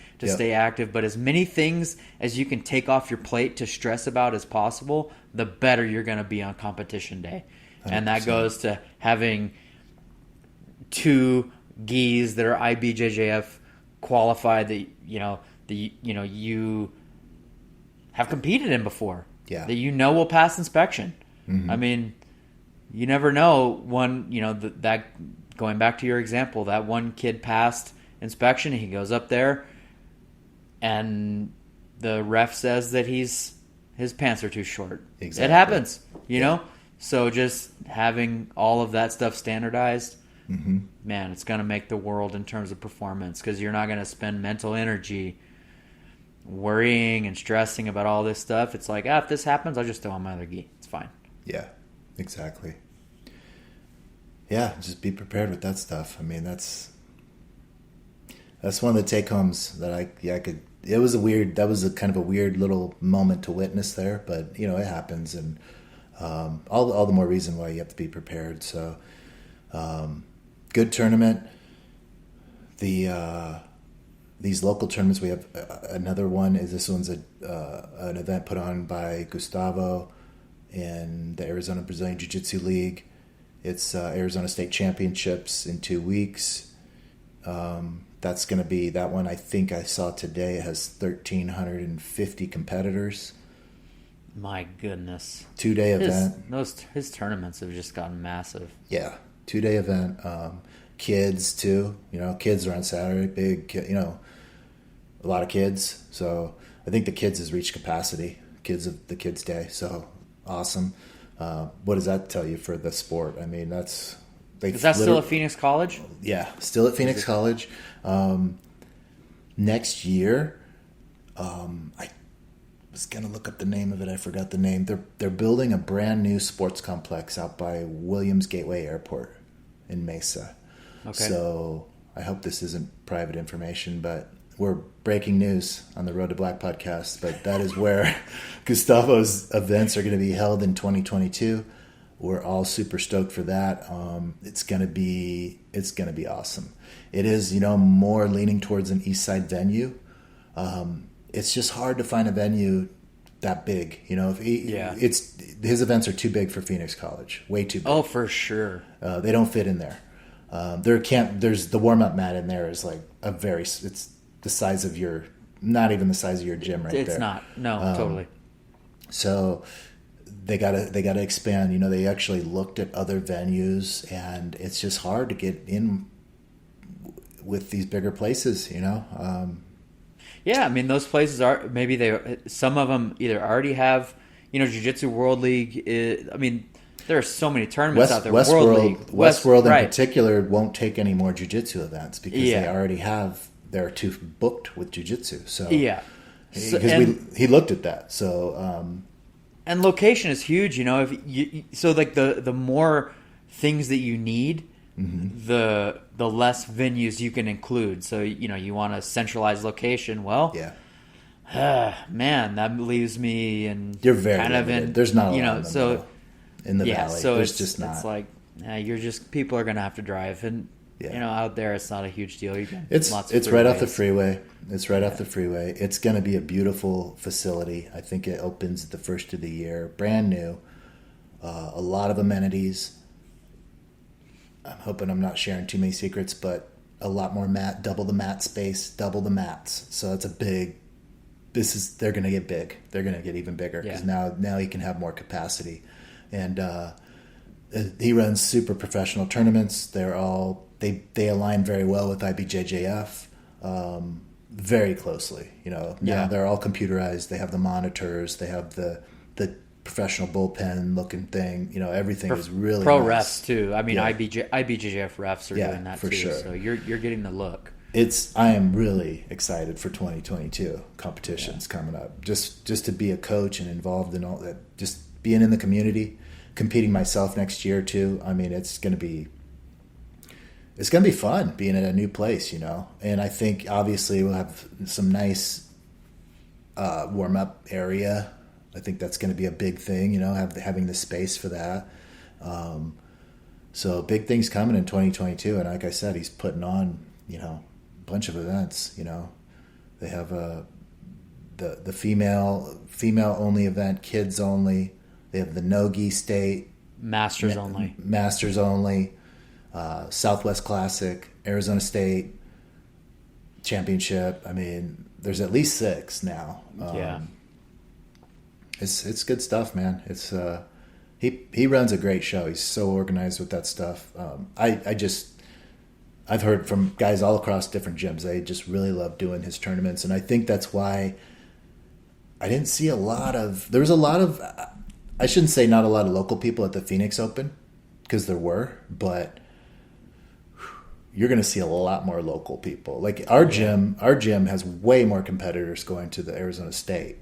active. But as many things as you can take off your plate to stress about as possible, the better you're going to be on competition day. 100%. And that goes to having 2 gis that are IBJJF qualified that you have competed in before. Yeah. That will pass inspection. Mm-hmm. I mean, you never know. That going back to your example, that one kid passed inspection. He goes up there, and the ref says that his pants are too short. Exactly. It happens, you know. So just having all of that stuff standardized, man, it's going to make the world in terms of performance, because you're not going to spend mental energy worrying and stressing about all this stuff. It's like, if this happens, I'll just throw on my other gi. It's fine. Yeah, exactly. Yeah, just be prepared with that stuff. I mean, that's one of the take homes that I could. That was a kind of a weird little moment to witness there, but it happens, and all the more reason why you have to be prepared. So, good tournament. These local tournaments, we have another one. This one's an event put on by Gustavo in the Arizona Brazilian Jiu-Jitsu League. It's Arizona State Championships in 2 weeks. That's going to be that one. I think I saw today it has 1,350 competitors. My goodness. 2-day event. His tournaments have just gotten massive. Yeah, 2-day event. Kids too. Kids are on Saturday. Big, a lot of kids. So I think the kids has reached capacity. Kids of the kids' day. So awesome. What does that tell you for the sport? I mean, is that still at Phoenix College? Yeah, still at Phoenix College. Next year, I was gonna look up the name of it. I forgot the name. They're building a brand new sports complex out by Williams Gateway Airport in Mesa. Okay. So I hope this isn't private information, but we're breaking news on the Road to Black podcast. But that is where Gustavo's events are going to be held in 2022. We're all super stoked for that. It's gonna be awesome. It is, more leaning towards an East Side venue. It's just hard to find a venue that big. His events are too big for Phoenix College. Way too big. Oh, for sure. They don't fit in there. There's the warm up mat in there is like it's the size of not even the size of your gym right there. It's not. No, totally. So they gotta expand. They actually looked at other venues, and it's just hard to get in with these bigger places. Yeah, I mean, those places are some of them either already have, Jiu-Jitsu World League. There are so many tournaments out there. Westworld in particular won't take any more jiu-jitsu events because they already have. They're too booked with jiu-jitsu. So yeah, because he looked at that. So and location is huge. If so like the more things that you need, the less venues you can include. So you want a centralized location. Well, man, that leaves me in you're very kind limited. In. There's not a lot in the valley. So there's just not. It's like people are gonna have to drive, and out there it's not a huge deal. It's right off the freeway. It's right off the freeway. It's gonna be a beautiful facility. I think it opens the first of the year, brand new. A lot of amenities. I'm hoping I'm not sharing too many secrets, but a lot more double the mat space, double the mats. So it's a big. They're going to get big. They're going to get even bigger because now he can have more capacity, and he runs super professional tournaments. They're all they align very well with IBJJF, very closely. Now they're all computerized. They have the monitors. They have the professional bullpen looking thing. Everything is really pro nice. Refs too. I mean, IBJJF refs are doing that for too. Sure. So you're getting the look. I am really excited for 2022 competitions coming up. Just to be a coach and involved in all that, just being in the community, competing myself next year too. I mean, it's gonna be fun being in a new place, And I think obviously we'll have some nice warm up area. I think that's going to be a big thing, having the space for that. So big things coming in 2022, and like I said, he's putting on a bunch of events. They have the female only event, kids only. They have the Nogi State Masters only, Southwest Classic, Arizona State Championship. I mean, there's at least 6 now. It's good stuff, man. It's he runs a great show. He's so organized with that stuff. I've heard from guys all across different gyms. They just really love doing his tournaments, and I think that's why I didn't see a lot of. There was a lot of. I shouldn't say not a lot of local people at the Phoenix Open, because there were, but you're going to see a lot more local people. Like our gym has way more competitors going to the Arizona State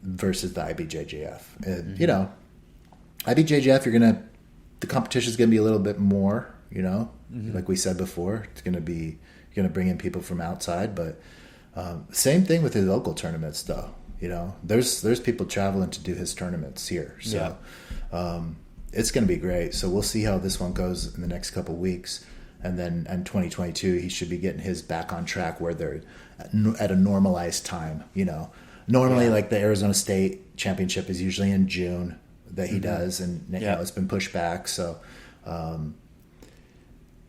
versus the IBJJF. And, IBJJF, the competition's going to be a little bit more, like we said before, it's going to be, you're going to bring in people from outside, but same thing with his local tournaments though. There's people traveling to do his tournaments here. So it's going to be great. So we'll see how this one goes in the next couple of weeks. And then in 2022, he should be getting his back on track where they're at a normalized time, Normally, like the Arizona State Championship is usually in June that he does, and it's been pushed back. So, but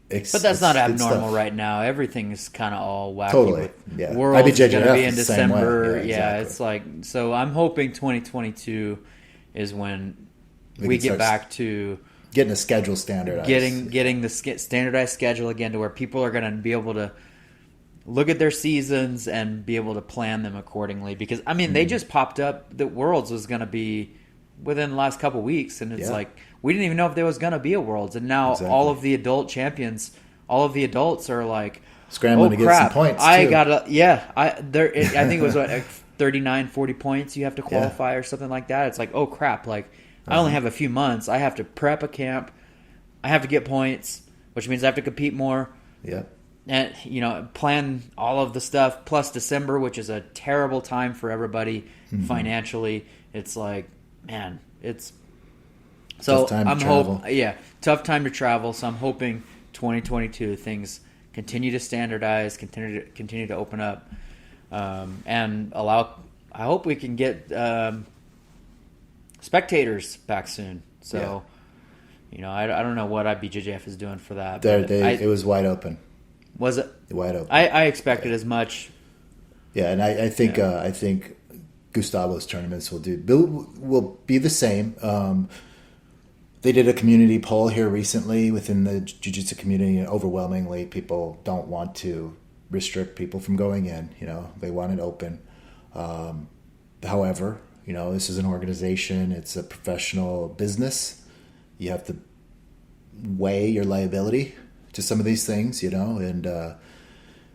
that's not abnormal right now. Everything's kind of all wacky. Totally, World's going to be in December. Exactly. It's like, so I'm hoping 2022 is when we get back to getting a schedule standardized, getting the standardized schedule again, to where people are going to be able to look at their seasons and be able to plan them accordingly. Because, I mean, they just popped up that Worlds was going to be within the last couple of weeks. And it's like, we didn't even know if there was going to be a Worlds. And now all of the adult champions, all of the adults are like, scrambling to get some points, too. I think it was like 39, 40 points you have to qualify or something like that. It's like, oh, crap. Like, I only have a few months. I have to prep a camp. I have to get points, which means I have to compete more. Yeah. And, plan all of the stuff, plus December, which is a terrible time for everybody financially. It's like, man, it's so tough time to travel. So I'm hoping 2022 things continue to standardize, continue to open up, and allow. I hope we can get spectators back soon. So, I don't know what IBJJF is doing for that. It was wide open. Was it wide open? I expected as much. Yeah, and I think Gustavo's tournaments will be the same. They did a community poll here recently within the jiu-jitsu community, and overwhelmingly people don't want to restrict people from going in. They want it open. However, this is an organization. It's a professional business. You have to weigh your liability to some of these things, and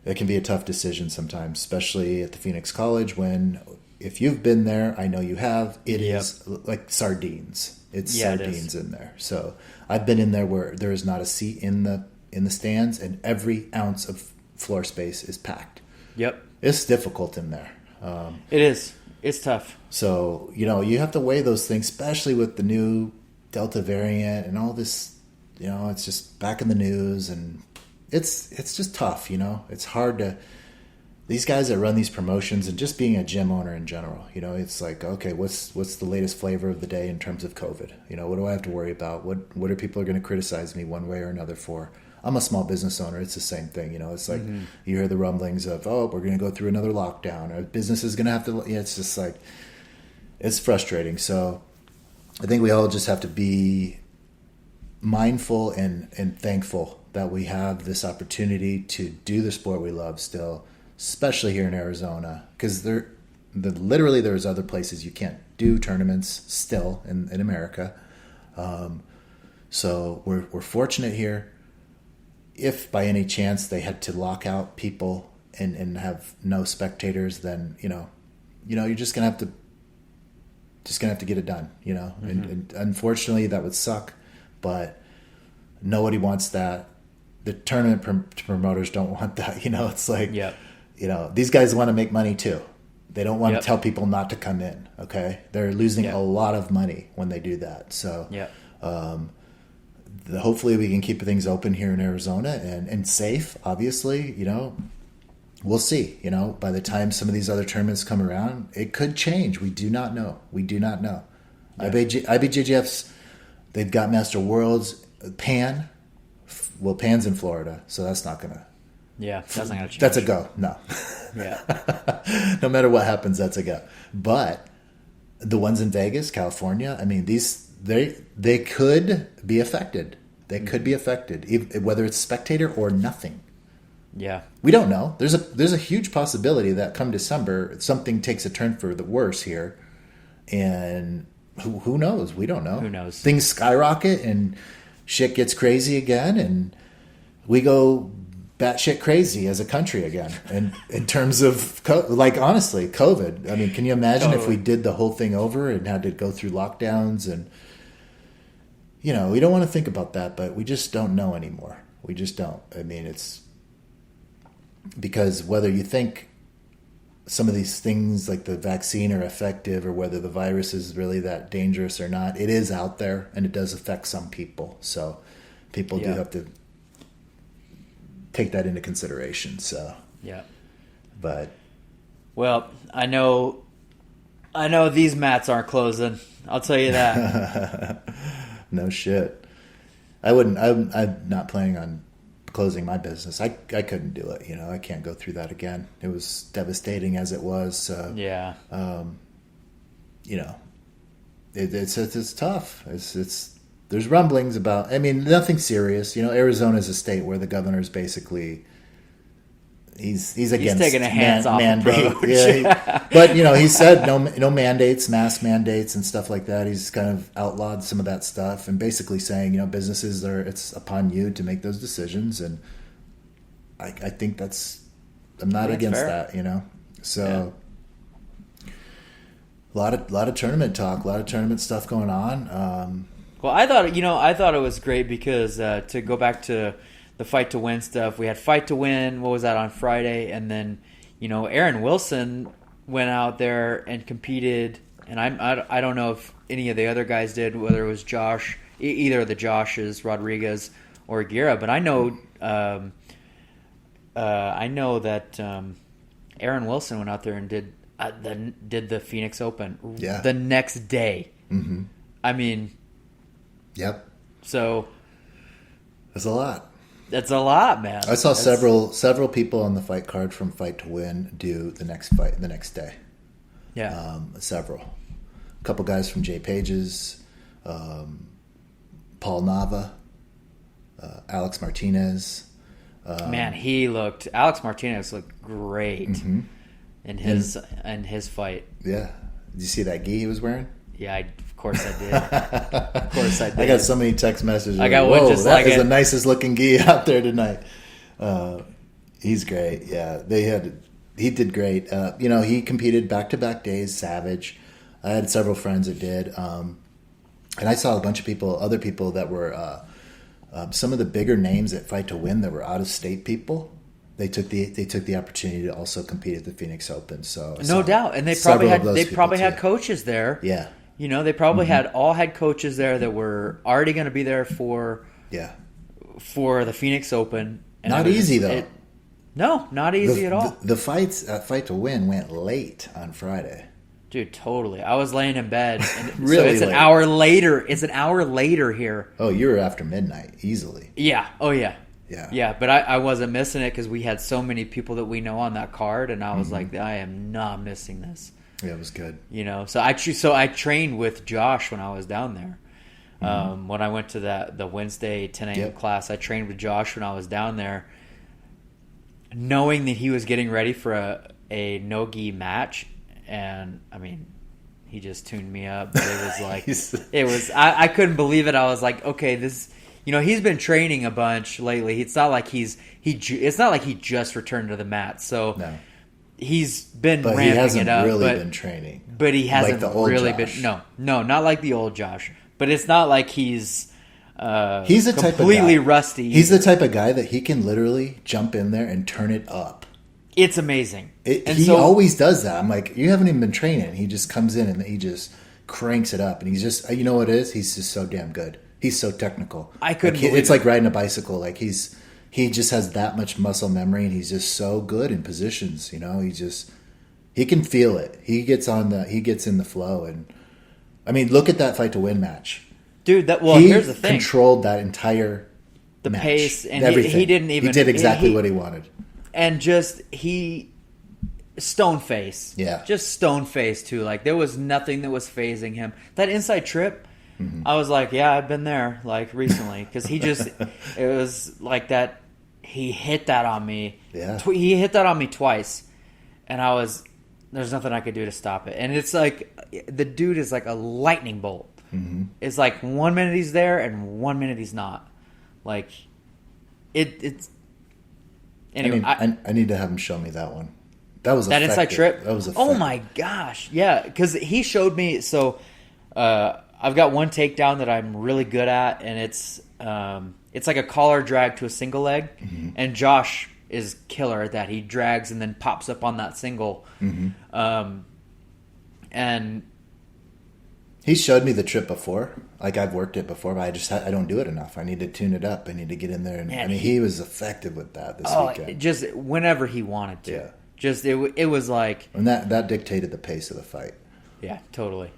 it can be a tough decision sometimes, especially at the Phoenix College when, if you've been there, I know you have, it is like sardines. It's sardines in there. So I've been in there where there is not a seat in the stands, and every ounce of floor space is packed. Yep. It's difficult in there. It is. It's tough. So, you have to weigh those things, especially with the new Delta variant and all this, it's just back in the news, and it's just tough, It's hard to, these guys that run these promotions, and just being a gym owner in general, it's like, okay, what's the latest flavor of the day in terms of COVID? What do I have to worry about? What are people going to criticize me one way or another for? I'm a small business owner. It's the same thing. It's like you hear the rumblings of, we're going to go through another lockdown, or business is going to have to, it's just like, it's frustrating. So I think we all just have to be mindful and thankful that we have this opportunity to do the sport we love still, especially here in Arizona, because literally there's other places you can't do tournaments still in America. So we're fortunate here. If by any chance they had to lock out people and have no spectators, then you're just gonna have to get it done. And unfortunately that would suck, but nobody wants that. The tournament promoters don't want that. It's like, these guys want to make money too. They don't want to tell people not to come in. Okay, they're losing a lot of money when they do that. So hopefully we can keep things open here in Arizona and safe, obviously. We'll see. By the time some of these other tournaments come around, it could change. We do not know. IBJJF's, they've got Master Worlds, Pan's in Florida, so that's not gonna. Yeah, that's not gonna change. That's a go. No. Yeah. No matter what happens, that's a go. But the ones in Vegas, California, I mean, they could be affected. They could be affected, whether it's spectator or nothing. Yeah, we don't know. There's a huge possibility that come December something takes a turn for the worse here, and who knows? We don't know. Who knows? Things skyrocket and shit gets crazy again, and we go batshit crazy as a country again. And in terms of honestly, COVID. I mean, can you imagine if we did the whole thing over and had to go through lockdowns? And we don't want to think about that, but we just don't know anymore. We just don't. I mean, it's because whether you think some of these things like the vaccine are effective or whether the virus is really that dangerous or not, it is out there and it does affect some people. So people do have to take that into consideration. So but I know these mats aren't closing. I'll tell you that. No shit. I'm not planning on closing my business. I couldn't do it. I can't go through that again. It was devastating as it was. So, it's tough. There's rumblings about. I mean, nothing serious. Arizona is a state where the governor is basically. He's against taking a hands-off mandate. approach. Yeah, but he said no mandates, mask mandates, and stuff like that. He's kind of outlawed some of that stuff and basically saying, businesses it's upon you to make those decisions. And I think I'm not against fair. that. So a lot of tournament talk, a lot of tournament stuff going on. Well, I thought it was great because to go back to the Fight to Win stuff. We had Fight to Win. What was that on Friday? And then, Aaron Wilson went out there and competed. And I don't know if any of the other guys did, whether it was Josh, either of the Joshes, Rodriguez or Aguirre. But I know that Aaron Wilson went out there and did the Phoenix Open the next day. Mm-hmm. I mean, yep. So that's a lot. That's a lot, man. I saw several people on the fight card from Fight to Win do the next fight the next day. Yeah. Several. A couple guys from Jay Pages, Paul Nava, Alex Martinez. Man, Alex Martinez looked great in his fight. Yeah. Did you see that gi he was wearing? Yeah, of course I did. Of course I did. I got so many text messages. I got one just that like is the nicest looking gi out there tonight. He's great. Yeah, he did great. He competed back-to-back days, Savage. I had several friends that did. And I saw a bunch of other people that were some of the bigger names at Fight to Win that were out-of-state people. They took the opportunity to also compete at the Phoenix Open. So no doubt, and they probably had coaches there. Yeah, they probably had coaches there that were already going to be there for the Phoenix Open. And not easy though. No, not easy at all. The fights at Fight to Win went late on Friday. Dude, totally. I was laying in bed. And really so it's an hour later. It's an hour later here. Oh, you were after midnight, easily. Yeah. Oh, yeah. Yeah. Yeah, but I wasn't missing it because we had so many people that we know on that card, and I was like, I am not missing this. Yeah, it was good. So I trained with Josh when I was down there. When I went to the Wednesday 10 a.m. class, I trained with Josh when I was down there, knowing that he was getting ready for a no-gi match. And I mean, he just tuned me up. But it was like, I couldn't believe it. I was like, okay, this, he's been training a bunch lately. It's not like it's not like he just returned to the mat. So no. He's been ramping he hasn't it up. Really been training. But he hasn't like the old really Josh. been. No, not like the old Josh. But it's not like he's the completely type of guy, rusty. He's the type of guy that he can literally jump in there and turn it up. It's amazing. He always does that. I'm like, you haven't even been training. He just comes in and he just cranks it up. And he's just, you know what it is? He's just so damn good. He's so technical. I couldn't believe it's like riding a bicycle. Like he just has that much muscle memory, and he's just so good in positions. He can feel it. He gets in the flow. And I mean, look at that Fight to Win match. Dude, here's the thing. He controlled that entire match. Pace, and everything. He didn't even. He did exactly what he wanted. And just stone face. Yeah. Just stone face too. Like there was nothing that was phasing him. That inside trip, I was like, yeah, I've been there like recently because it was like that. He hit that on me. Yeah. He hit that on me twice, and there's nothing I could do to stop it. And it's like the dude is like a lightning bolt. Mm-hmm. It's like 1 minute he's there and 1 minute he's not. Like it's. Anyway, I need to have him show me that one. That was that inside trip. That was effective. Oh my gosh, yeah! Because he showed me. So I've got one takedown that I'm really good at, and it's like a collar drag to a single leg, and Josh is killer at that. He drags and then pops up on that single, and he showed me the trip before. Like I've worked it before, but I don't do it enough. I need to tune it up. I need to get in there, and he was effective with that this weekend. Just whenever he wanted to. Yeah. Just it was like, and that dictated the pace of the fight. Yeah, totally.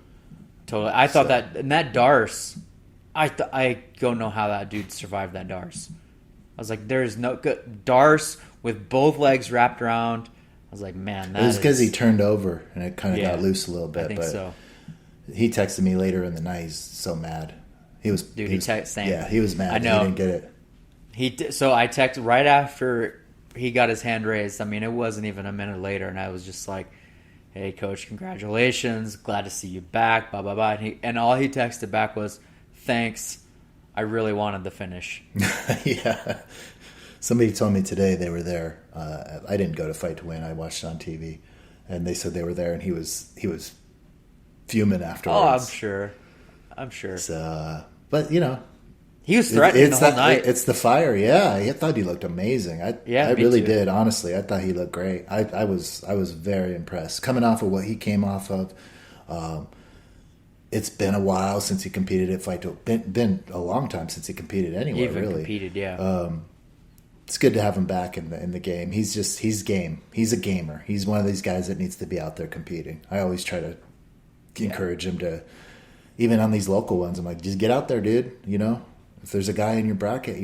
I thought that, and that Darce, I don't know how that dude survived that Darce. I was like, there's no good Darce with both legs wrapped around. I was like, man, it was because he turned over and it kind of got loose a little bit. I think so. He texted me later in the night. He's so mad. He was mad. He was mad. I know. He didn't get it. So I texted right after he got his hand raised. I mean, it wasn't even a minute later, and I was just like, "Hey, coach, congratulations! Glad to see you back." Blah blah blah. And all he texted back was, "Thanks. I really wanted the finish." Yeah. Somebody told me today they were there. I didn't go to Fight to Win. I watched it on TV, and they said they were there, and he was fuming afterwards. Oh, I'm sure. So, but he was threatening the whole night. It's the fire. Yeah, I thought he looked amazing. I really did. Honestly, I thought he looked great. I was very impressed coming off of what he came off of. It's been a while since he competed at Fight to Win. Been a long time since he competed anywhere. Really competed, yeah. It's good to have him back in the game. He's game. He's a gamer. He's one of these guys that needs to be out there competing. I always try to encourage him to, even on these local ones. I'm like, just get out there, dude. If there's a guy in your bracket,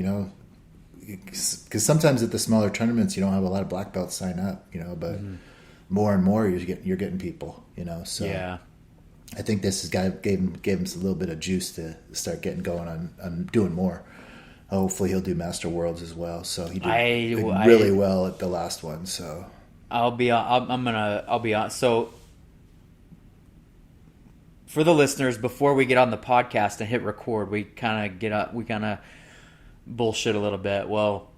because sometimes at the smaller tournaments you don't have a lot of black belts sign up, but more and more you're getting people, So yeah. I think this guy gave him a little bit of juice to start getting going on doing more. Hopefully he'll do Master Worlds as well. So he did really well at the last one. So I'll be on. So for the listeners, before we get on the podcast and hit record, we kind of bullshit a little bit. Well,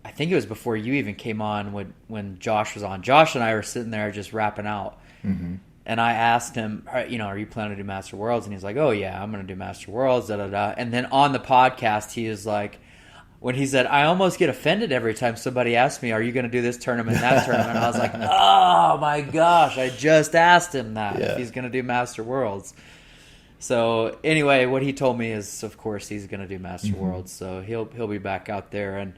I think it was before you even came on when Josh was on. Josh and I were sitting there just rapping out. Mm-hmm. And I asked him, are you planning to do Master Worlds? And he's like, oh, yeah, I'm going to do Master Worlds, da-da-da. And then on the podcast, he is like, when he said, I almost get offended every time somebody asks me, are you going to do this tournament, that tournament? I was like, oh, my gosh, I just asked him that, if he's going to do Master Worlds. So anyway, what he told me is, of course, he's going to do Master Worlds. So he'll be back out there. And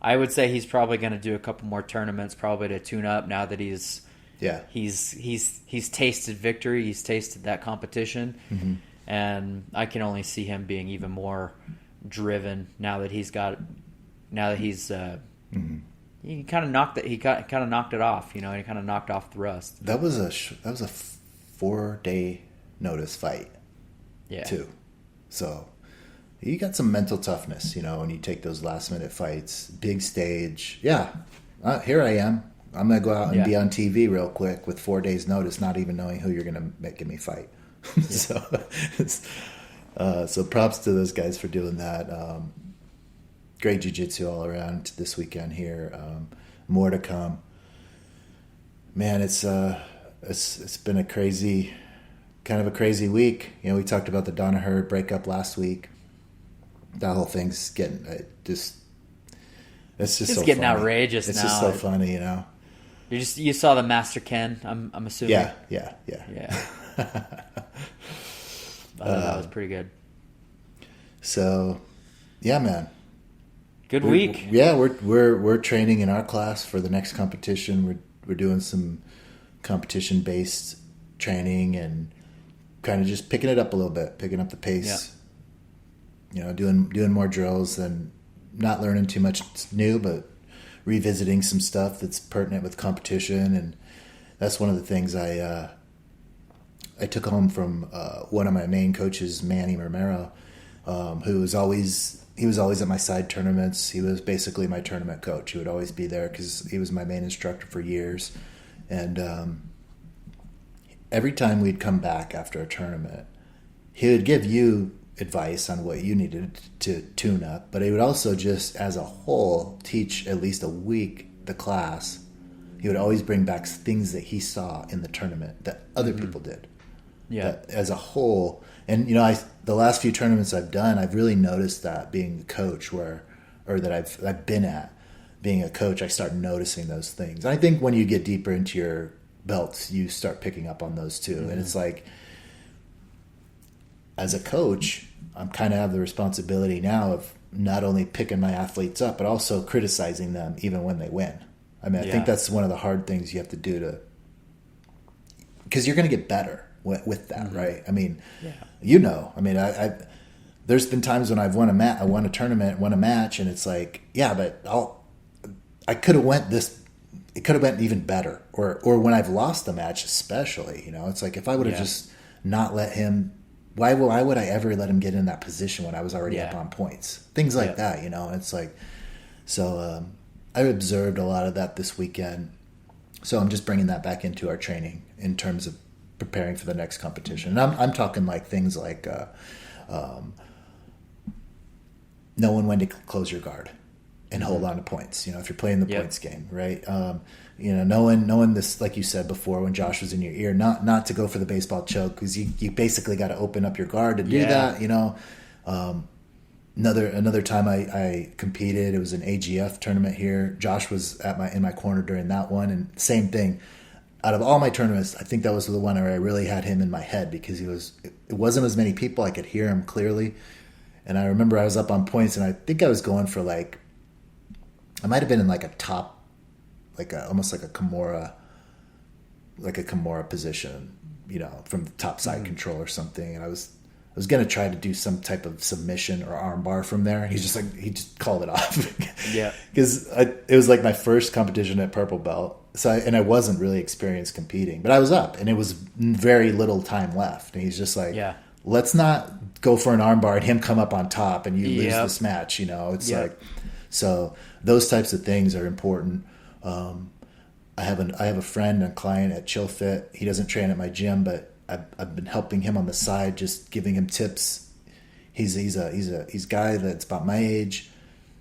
I would say he's probably going to do a couple more tournaments, probably to tune up now that he's tasted victory. He's tasted that competition. Mm-hmm. And I can only see him being even more driven now that he kind of knocked it off, he kind of knocked off the rust. That was a 4-day notice fight, too. So you got some mental toughness, when you take those last minute fights, big stage. Yeah, here I am. I'm gonna go out and be on TV real quick with 4 days notice, not even knowing who you're gonna make me fight. So props to those guys for doing that. Great jiu-jitsu all around this weekend here. More to come. Man, it's been a crazy week. We talked about the Danaher breakup last week. That whole thing's getting it's so getting funny. Outrageous now. It's just so funny, You saw the Master Ken, I'm assuming. Yeah. I thought that was pretty good. So, yeah, man. Good week. We're training in our class for the next competition. We're doing some competition based training and kind of just picking it up a little bit, picking up the pace. Yeah. Doing more drills and not learning too much new, but revisiting some stuff that's pertinent with competition. And that's one of the things I took home from one of my main coaches, Manny Romero, who was always at my side tournaments. He was basically my tournament coach. He would always be there because he was my main instructor for years. And every time we'd come back after a tournament, he would give you advice on what you needed to tune up, but he would also just as a whole teach at least a week the class. He would always bring back things that he saw in the tournament that other people did. That as a whole. And the last few tournaments I've done, I've really noticed that being the coach that I've been at being a coach, I start noticing those things. And I think when you get deeper into your belts, you start picking up on those too. Mm-hmm. And it's like, as a coach, I'm kind of have the responsibility now of not only picking my athletes up, but also criticizing them even when they win. I mean, I think that's one of the hard things you have to do because you're going to get better with that, right? I mean, I there's been times when I've won a tournament, won a match, and it's like, but I could have went this. It could have went even better, or when I've lost the match, especially, it's like if I would have just not let him. Why would I ever let him get in that position when I was already up on points? Things like that, It's like, so I observed a lot of that this weekend. So I'm just bringing that back into our training in terms of preparing for the next competition. And I'm talking like things like knowing when to close your guard and hold on to points. If you're playing the points game, right? Knowing this, like you said before, when Josh was in your ear, not to go for the baseball choke because you basically got to open up your guard to do that. Another time I competed, it was an AGF tournament here. Josh was in my corner during that one, and same thing. Out of all my tournaments, I think that was the one where I really had him in my head because it wasn't as many people. I could hear him clearly, and I remember I was up on points, and I think I was going for I might have been in like a top, almost like a Kimura position, from the top side control or something. And I was going to try to do some type of submission or arm bar from there. And he just called it off. Because it was like my first competition at purple belt. So I wasn't really experienced competing, but I was up and it was very little time left. And he's just like, let's not go for an arm bar and him come up on top and you lose this match. It's like, so those types of things are important. I have a friend and client at Chill Fit. He doesn't train at my gym, but I've been helping him on the side, just giving him tips. He's a guy that's about my age.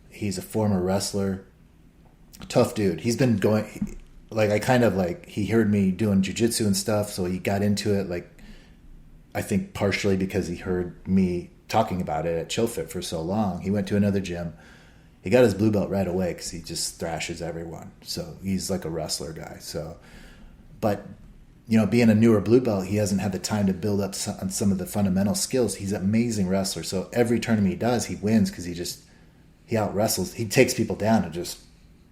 He's a former wrestler, Tough dude. He's been going, like, I kind of like, he heard me doing jiu-jitsu and stuff, so he got into it, like, I think partially because he heard me talking about it at ChillFit for so long. He went to another gym. He got his blue belt right away because he just thrashes everyone. So he's like a wrestler guy. So, but, you know, being a newer blue belt, he hasn't had the time to build up on some of the fundamental skills. He's an amazing wrestler. So every tournament he does, he wins because he out wrestles. He takes people down and just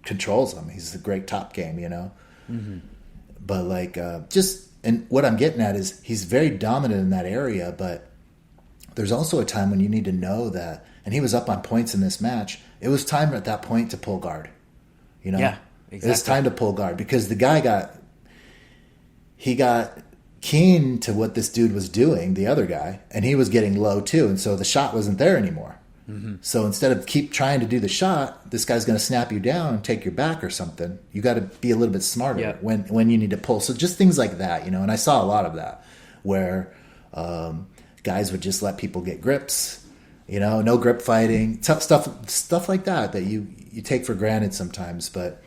controls them. He's a great top game, you know. Mm-hmm. But like, and what I'm getting at is he's very dominant in that area, but there's also a time when you need to know that, and he was up on points in this match. It was time at that point to pull guard, you know? Yeah, exactly. It was time to pull guard because the guy got keen to what this dude was doing, the other guy, and he was getting low too, and so the shot wasn't there anymore. Mm-hmm. So instead of keep trying to do the shot, this guy's going to snap you down and take your back or something. You got to be a little bit smarter when you need to pull. So just things like that, you know. And I saw a lot of that where guys would just let people get grips, you know, no grip fighting, stuff like that you take for granted sometimes. But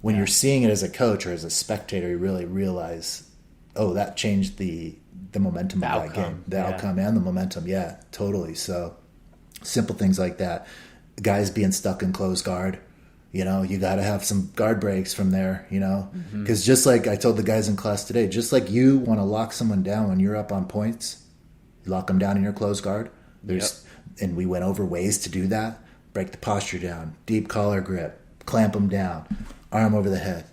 when you're seeing it as a coach or as a spectator, you really realize, oh, that changed the momentum of that game, the outcome and the momentum. Yeah, totally. So. Simple things like that. Guys being stuck in closed guard. You know, you got to have some guard breaks from there, you know. Because just like I told the guys in class today, just like you want to lock someone down when you're up on points, you lock them down in your closed guard. And we went over ways to do that. Break the posture down, deep collar grip, clamp them down, arm over the head.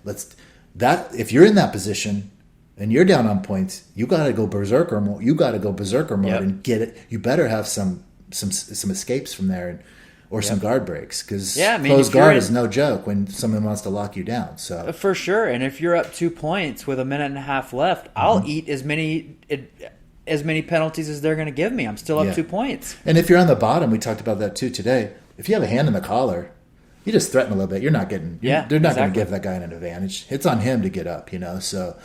If you're in that position and you're down on points, you got to go berserker mode. And get it. You better have some escapes from there or some guard breaks because closed guard is no joke when someone wants to lock you down. So for sure. And if you're up 2 points with a minute and a half left, I'll eat as many penalties as they're going to give me. I'm still up 2 points. And if you're on the bottom, we talked about that too today. If you have a hand in the collar, you just threaten a little bit. You're not getting. They're not going to give that guy an advantage. It's on him to get up, you know. So,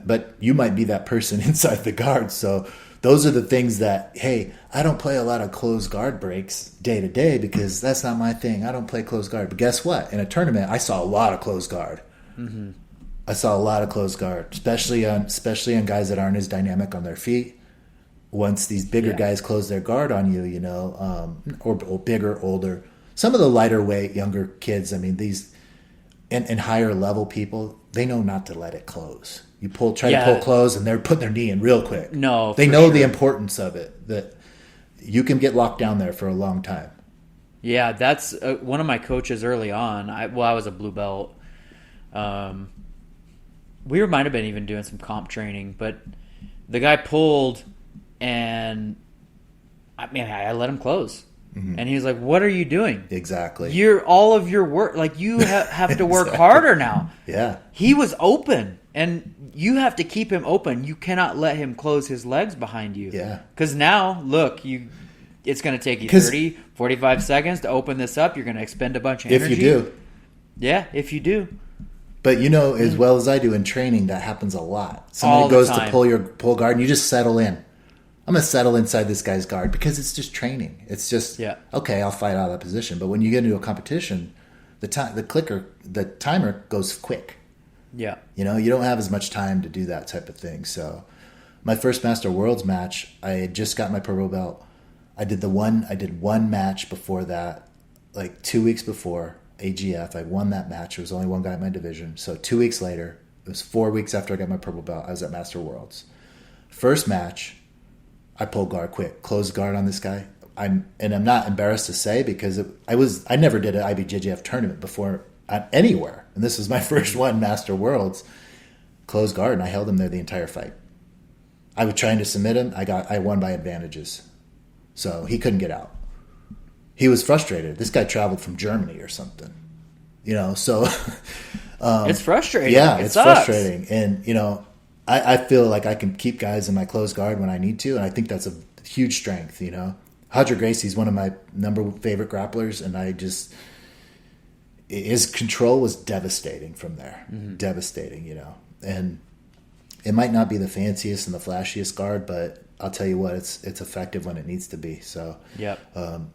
but you might be that person inside the guard. So. Those are the things that, hey, I don't play a lot of closed guard breaks day to day because that's not my thing. I don't play closed guard. But guess what? In a tournament, I saw a lot of closed guard. Mm-hmm. I saw a lot of closed guard, especially on guys that aren't as dynamic on their feet. Once these bigger guys close their guard on you, you know, or bigger, older. Some of the lighter weight, younger kids, I mean, these and higher level people, they know not to let it close. You try to pull close, and they're putting their knee in real quick. No, they know the importance of it. That you can get locked down there for a long time. Yeah, that's one of my coaches early on. I was a blue belt. We might have been even doing some comp training, but the guy pulled, and I let him close. Mm-hmm. And he was like, "What are you doing? Exactly. All of your work, like you have to work harder now." Yeah. He was open, and you have to keep him open. You cannot let him close his legs behind you. Yeah. Because now, look, it's going to take you 30, 45 seconds to open this up. You're going to expend a bunch of energy. If you do. Yeah, if you do. But you know, as well as I do in training, that happens a lot. Somebody goes to pull guard, and you just settle in. I'm going to settle inside this guy's guard because it's just training. It's just, okay, I'll fight out of that position. But when you get into a competition, the timer goes quick. Yeah. You know, you don't have as much time to do that type of thing. So my first Master Worlds match, I had just got my purple belt. I did one match before that, like 2 weeks before AGF. I won that match. There was only one guy in my division. So 2 weeks later, it was 4 weeks after I got my purple belt, I was at Master Worlds. First match, I pulled guard quick, closed guard on this guy. I'm not embarrassed to say because I never did an IBJJF tournament before anywhere, and this was my first one, Master Worlds. Closed guard, and I held him there the entire fight. I was trying to submit him. I won by advantages, so he couldn't get out. He was frustrated. This guy traveled from Germany or something, you know. So it's frustrating. Yeah, it's frustrating, and you know. I feel like I can keep guys in my closed guard when I need to, and I think that's a huge strength, you know. Roger Gracie's one of my favorite grapplers, and his control was devastating from there. Mm-hmm. Devastating, you know. And it might not be the fanciest and the flashiest guard, but I'll tell you what, it's effective when it needs to be. So, yep.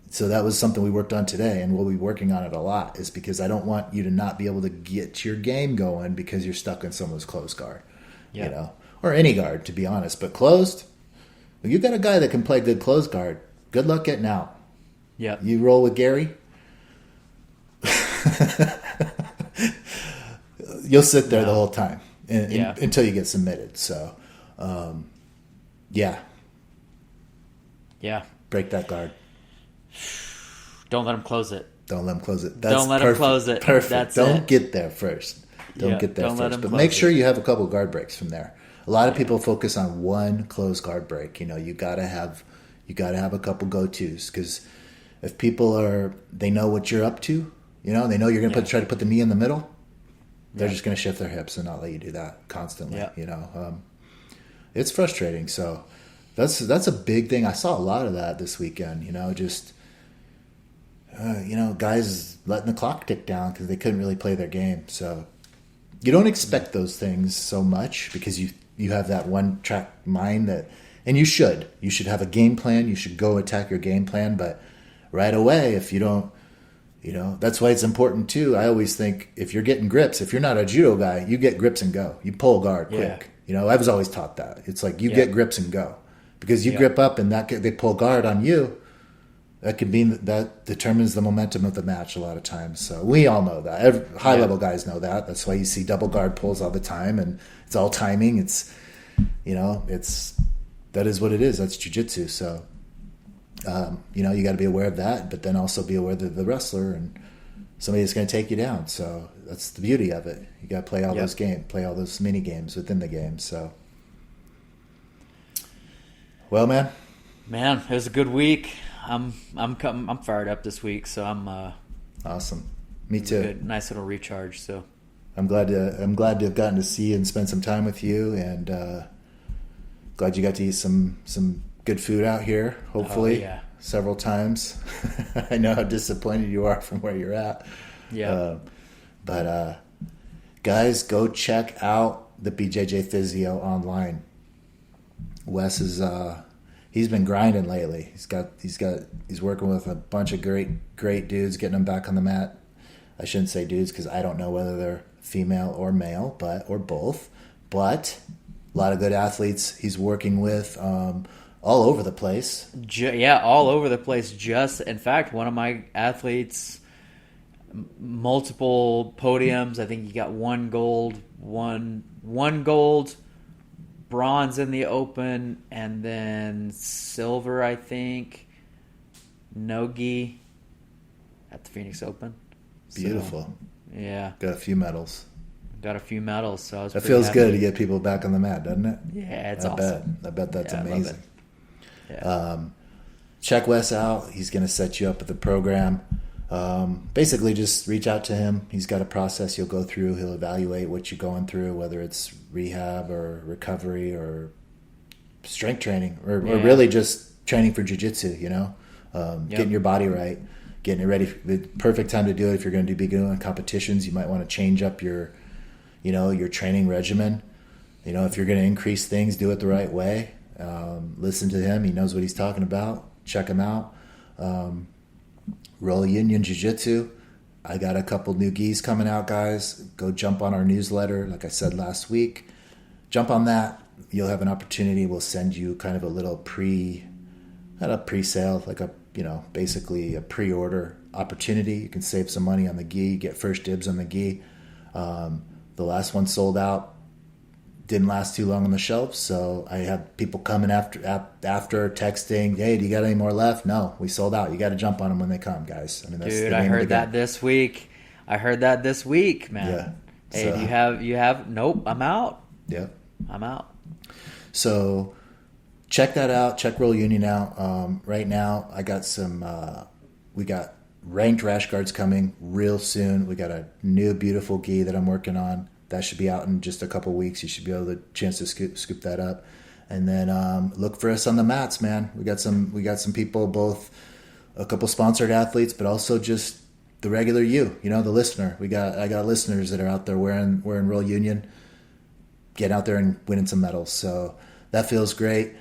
So that was something we worked on today, and we'll be working on it a lot. Is because I don't want you to not be able to get your game going because you're stuck in someone's closed guard, yep. Or any guard, to be honest. But closed, well, you got a guy that can play good closed guard. Good luck getting out. Yeah. You roll with Gary. You'll sit there the whole time until you get submitted. So, yeah. Break that guard. Don't let him close it. Don't let him close it. Don't let him close it. Perfect. Don't get there first. Don't get there first. But make sure you have a couple guard breaks from there. A lot of people focus on one closed guard break. You gotta have a couple go-tos, because if people they know what you're up to. They know you're going to try to put the knee in the middle. They're just going to shift their hips and not let you do that constantly. Yeah. It's frustrating. So that's a big thing. I saw a lot of that this weekend. Guys letting the clock tick down because they couldn't really play their game. So you don't expect those things so much because you have that one track mind and you should have a game plan. You should go attack your game plan, but right away, if you don't. That's why it's important too. I always think if you're getting grips, if you're not a judo guy, you get grips and go. You pull guard quick. I was always taught that. It's like you get grips and go, because you grip up and they pull guard on you. That determines the momentum of the match a lot of times. So we all know that. High level guys know that. That's why you see double guard pulls all the time, and it's all timing. It's that is what it is. That's jiu-jitsu. So. You got to be aware of that, but then also be aware of the wrestler and somebody that's going to take you down. So that's the beauty of it. You got to play all those games, play all those mini games within the game. So, well, man, it was a good week. I'm fired up this week, so I'm awesome. Me too. Good, nice little recharge. So I'm glad to have gotten to see you and spend some time with you, and glad you got to eat some good food out here, hopefully, several times. I know how disappointed you are from where you're at. Yeah. But guys, go check out the BJJ Physio online. Wes is he's been grinding lately. He's working with a bunch of great dudes, getting them back on the mat. I shouldn't say dudes because I don't know whether they're female or male, or both. But a lot of good athletes he's working with. All over the place. All over the place. In fact, one of my athletes, multiple podiums. I think he got one gold, bronze in the Open, and then silver, I think, no-gi at the Phoenix Open. Beautiful. So, yeah. Got a few medals. So I was. It feels happy. Good to get people back on the mat, doesn't it? Yeah, it's awesome. I bet that's amazing. Yeah. Check Wes out. He's going to set you up with a program. Basically, just reach out to him. He's got a process you'll go through. He'll evaluate what you're going through, whether it's rehab or recovery or strength training or really just training for jiu-jitsu, getting your body right, getting it ready. The perfect time to do it if you're going to be doing competitions. You might want to change up your training regimen. If you're going to increase things, do it the right way. Listen to him. He knows what he's talking about. Check him out. Roll Union Jiu-Jitsu. I got a couple new gis coming out, guys. Go jump on our newsletter. Like I said last week, jump on that. You'll have an opportunity. We'll send you kind of a little not a pre-sale, like basically a pre-order opportunity. You can save some money on the gi, get first dibs on the gi. The last one sold out. Didn't last too long on the shelf, so I have people coming after texting, hey, do you got any more left? No, we sold out. You got to jump on them when they come, guys. That's dude, I heard that this week. Man. Yeah. Hey, so, you have nope, I'm out. Yep. I'm out. So check that out. Check Roll Union out. Right now, I got we got ranked rash guards coming real soon. We got a new beautiful gi that I'm working on. That should be out in just a couple weeks. You should be able to chance to scoop that up, and then look for us on the mats, man. We got some people, both a couple sponsored athletes, but also just the regular the listener. I got listeners that are out there wearing Roll Union, getting out there and winning some medals. So that feels great.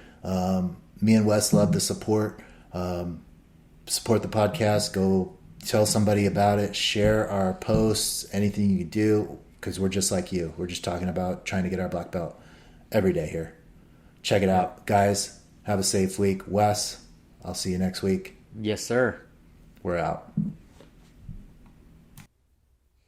Me and Wes love the support. Support the podcast. Go tell somebody about it. Share our posts. Anything you can do, because we're just like you. We're just talking about trying to get our black belt every day here. Check it out, guys. Have a safe week. Wes, I'll see you next week. Yes, sir. We're out.